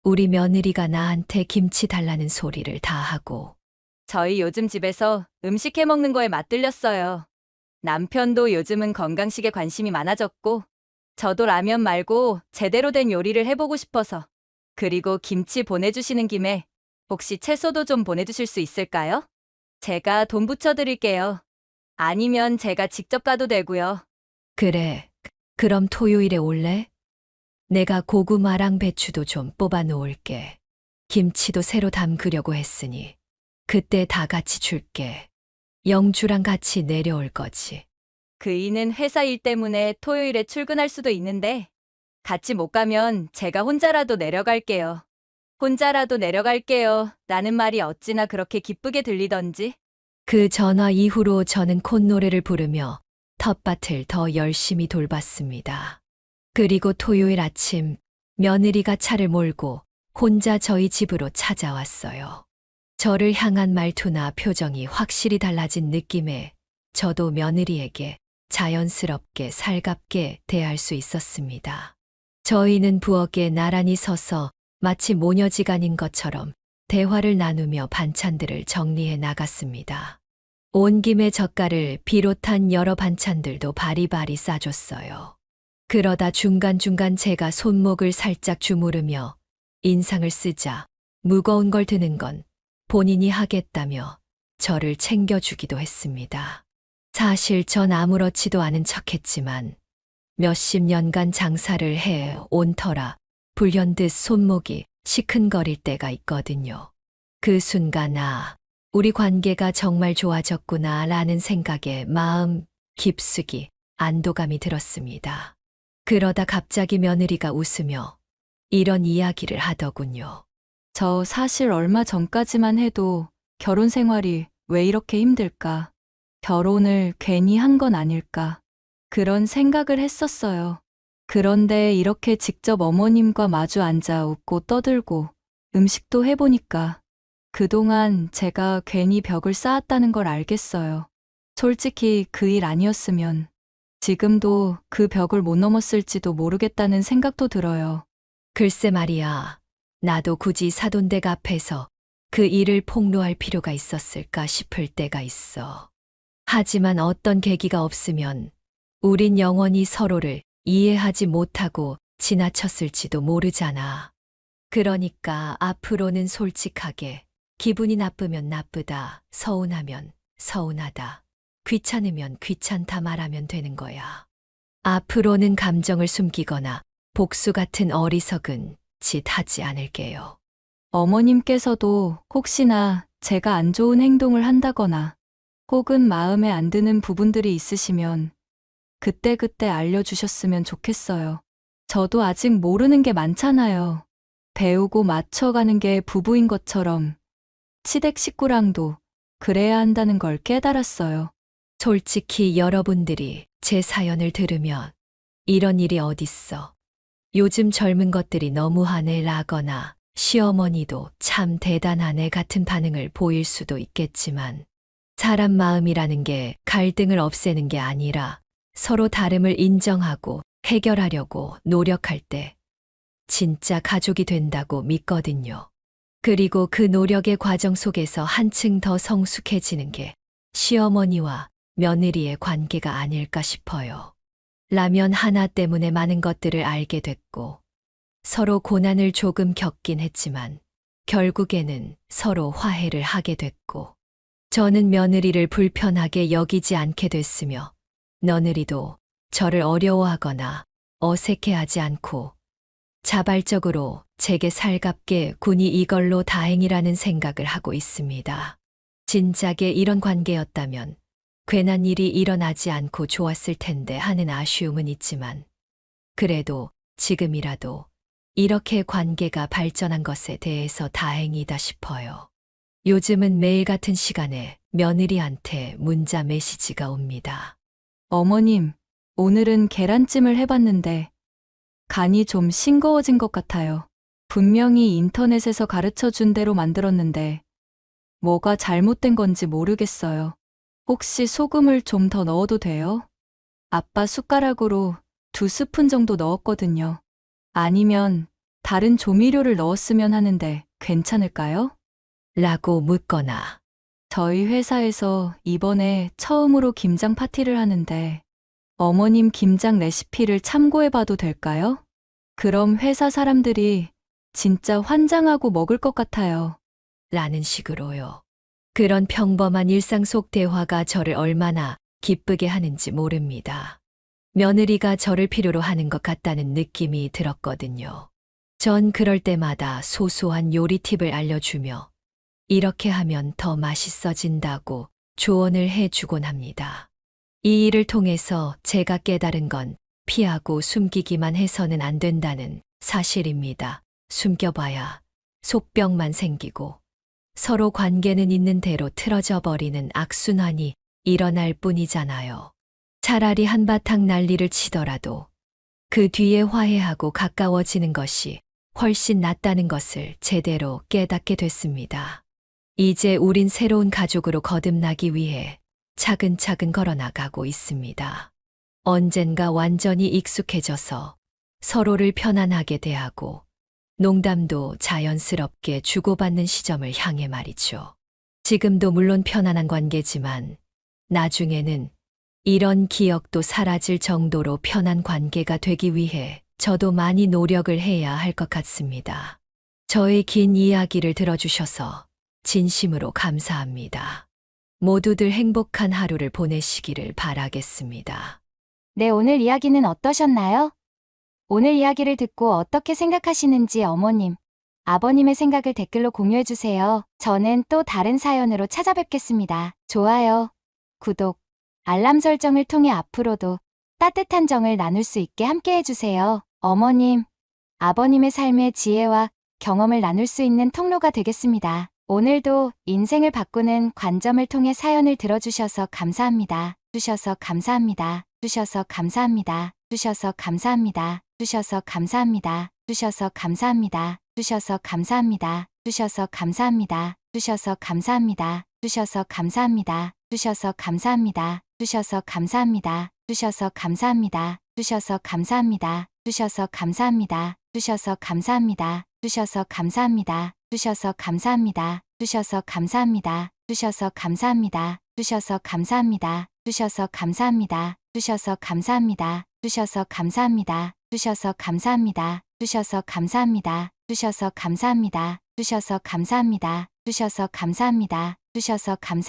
우리 며느리가 나한테 김치 달라는 소리를 다 하고. 저희 요즘 집에서 음식 해 먹는 거에 맛들렸어요. 남편도 요즘은 건강식에 관심이 많아졌고, 저도 라면 말고 제대로 된 요리를 해보고 싶어서. 그리고 김치 보내주시는 김에 혹시 채소도 좀 보내주실 수 있을까요? 제가 돈 붙여드릴게요. 아니면 제가 직접 가도 되고요. 그래, 그럼 토요일에 올래? 내가 고구마랑 배추도 좀 뽑아 놓을게. 김치도 새로 담그려고 했으니 그때 다 같이 줄게. 영주랑 같이 내려올 거지. 그이는 회사 일 때문에 토요일에 출근할 수도 있는데 같이 못 가면 제가 혼자라도 내려갈게요. 혼자라도 내려갈게요. 라는 말이 어찌나 그렇게 기쁘게 들리던지. 그 전화 이후로 저는 콧노래를 부르며 텃밭을 더 열심히 돌봤습니다. 그리고 토요일 아침 며느리가 차를 몰고 혼자 저희 집으로 찾아왔어요. 저를 향한 말투나 표정이 확실히 달라진 느낌에 저도 며느리에게 자연스럽게 살갑게 대할 수 있었습니다. 저희는 부엌에 나란히 서서 마치 모녀지간인 것처럼 대화를 나누며 반찬들을 정리해 나갔습니다. 온 김에 젓갈을 비롯한 여러 반찬들도 바리바리 싸줬어요. 그러다 중간중간 제가 손목을 살짝 주무르며 인상을 쓰자 무거운 걸 드는 건 본인이 하겠다며 저를 챙겨주기도 했습니다. 사실 전 아무렇지도 않은 척했지만 몇십 년간 장사를 해 온 터라 불현듯 손목이 시큰거릴 때가 있거든요. 그 순간 우리 관계가 정말 좋아졌구나 라는 생각에 마음 깊숙이 안도감이 들었습니다. 그러다 갑자기 며느리가 웃으며 이런 이야기를 하더군요. 저 사실 얼마 전까지만 해도 결혼 생활이 왜 이렇게 힘들까? 결혼을 괜히 한 건 아닐까? 그런 생각을 했었어요. 그런데 이렇게 직접 어머님과 마주 앉아 웃고 떠들고 음식도 해보니까 그동안 제가 괜히 벽을 쌓았다는 걸 알겠어요. 솔직히 그 일 아니었으면 지금도 그 벽을 못 넘었을지도 모르겠다는 생각도 들어요. 글쎄 말이야. 나도 굳이 사돈댁 앞에서 그 일을 폭로할 필요가 있었을까 싶을 때가 있어. 하지만 어떤 계기가 없으면 우린 영원히 서로를 이해하지 못하고 지나쳤을지도 모르잖아. 그러니까 앞으로는 솔직하게 기분이 나쁘면 나쁘다, 서운하면 서운하다, 귀찮으면 귀찮다 말하면 되는 거야. 앞으로는 감정을 숨기거나 복수 같은 어리석은 짓 하지 않을게요. 어머님께서도 혹시나 제가 안 좋은 행동을 한다거나 혹은 마음에 안 드는 부분들이 있으시면 그때그때 알려주셨으면 좋겠어요. 저도 아직 모르는 게 많잖아요. 배우고 맞춰가는 게 부부인 것처럼 시댁 식구랑도 그래야 한다는 걸 깨달았어요. 솔직히 여러분들이 제 사연을 들으면 이런 일이 어딨어. 요즘 젊은 것들이 너무하네 라거나 시어머니도 참 대단하네 같은 반응을 보일 수도 있겠지만 사람 마음이라는 게 갈등을 없애는 게 아니라 서로 다름을 인정하고 해결하려고 노력할 때 진짜 가족이 된다고 믿거든요. 그리고 그 노력의 과정 속에서 한층 더 성숙해지는 게 시어머니와 며느리의 관계가 아닐까 싶어요. 라면 하나 때문에 많은 것들을 알게 됐고 서로 고난을 조금 겪긴 했지만 결국에는 서로 화해를 하게 됐고 저는 며느리를 불편하게 여기지 않게 됐으며 며느리도 저를 어려워하거나 어색해하지 않고 자발적으로 제게 살갑게 군이 이걸로 다행이라는 생각을 하고 있습니다. 진작에 이런 관계였다면 괜한 일이 일어나지 않고 좋았을 텐데 하는 아쉬움은 있지만 그래도 지금이라도 이렇게 관계가 발전한 것에 대해서 다행이다 싶어요. 요즘은 매일 같은 시간에 며느리한테 문자 메시지가 옵니다. 어머님, 오늘은 계란찜을 해봤는데 간이 좀 싱거워진 것 같아요. 분명히 인터넷에서 가르쳐 준 대로 만들었는데 뭐가 잘못된 건지 모르겠어요. 혹시 소금을 좀 더 넣어도 돼요? 아빠 숟가락으로 2스푼 정도 넣었거든요. 아니면 다른 조미료를 넣었으면 하는데 괜찮을까요? 라고 묻거나 저희 회사에서 이번에 처음으로 김장 파티를 하는데 어머님 김장 레시피를 참고해봐도 될까요? 그럼 회사 사람들이 진짜 환장하고 먹을 것 같아요. 라는 식으로요. 그런 평범한 일상 속 대화가 저를 얼마나 기쁘게 하는지 모릅니다. 며느리가 저를 필요로 하는 것 같다는 느낌이 들었거든요. 전 그럴 때마다 소소한 요리 팁을 알려주며 이렇게 하면 더 맛있어진다고 조언을 해주곤 합니다. 이 일을 통해서 제가 깨달은 건 피하고 숨기기만 해서는 안 된다는 사실입니다. 숨겨봐야 속병만 생기고 서로 관계는 있는 대로 틀어져 버리는 악순환이 일어날 뿐이잖아요. 차라리 한바탕 난리를 치더라도 그 뒤에 화해하고 가까워지는 것이 훨씬 낫다는 것을 제대로 깨닫게 됐습니다. 이제 우린 새로운 가족으로 거듭나기 위해 차근차근 걸어나가고 있습니다. 언젠가 완전히 익숙해져서 서로를 편안하게 대하고 농담도 자연스럽게 주고받는 시점을 향해 말이죠. 지금도 물론 편안한 관계지만 나중에는 이런 기억도 사라질 정도로 편한 관계가 되기 위해 저도 많이 노력을 해야 할 것 같습니다. 저의 긴 이야기를 들어주셔서 진심으로 감사합니다. 모두들 행복한 하루를 보내시기를 바라겠습니다. 네, 오늘 이야기는 어떠셨나요? 오늘 이야기를 듣고 어떻게 생각하시는지 어머님, 아버님의 생각을 댓글로 공유해주세요. 저는 또 다른 사연으로 찾아뵙겠습니다. 좋아요, 구독, 알람 설정을 통해 앞으로도 따뜻한 정을 나눌 수 있게 함께 해주세요. 어머님, 아버님의 삶의 지혜와 경험을 나눌 수 있는 통로가 되겠습니다. 오늘도 인생을 바꾸는 관점을 통해 사연을 들어주셔서 감사합니다. 주셔서 감사합니다. 주셔서 감사합니다. 주셔서 감사합니다. 주셔서 감사합니다. 주셔서 감사합니다. 주셔서 감사합니다. 주셔서 감사합니다. 주셔서 감사합니다. 주셔서 감사합니다. 주셔서 감사합니다. 주셔서 감사합니다. 주셔서 감사합니다. 주셔서 감사합니다. 주셔서 감사합니다. 주셔서 감사합니다. 주셔서 감사합니다. 주셔서 감사합니다. 주셔서 감사합니다. 주셔서 감사합니다. 주셔서 감사합니다. 주셔서 감사합니다. 주셔서 감사합니다. 주셔서 감사합니다. 주셔서 감사합니다. 주셔서 감사합니다. 주셔서 감사합니다. 주셔서 감사합니다. 주셔서 감사합니다. 주셔서 감사합니다.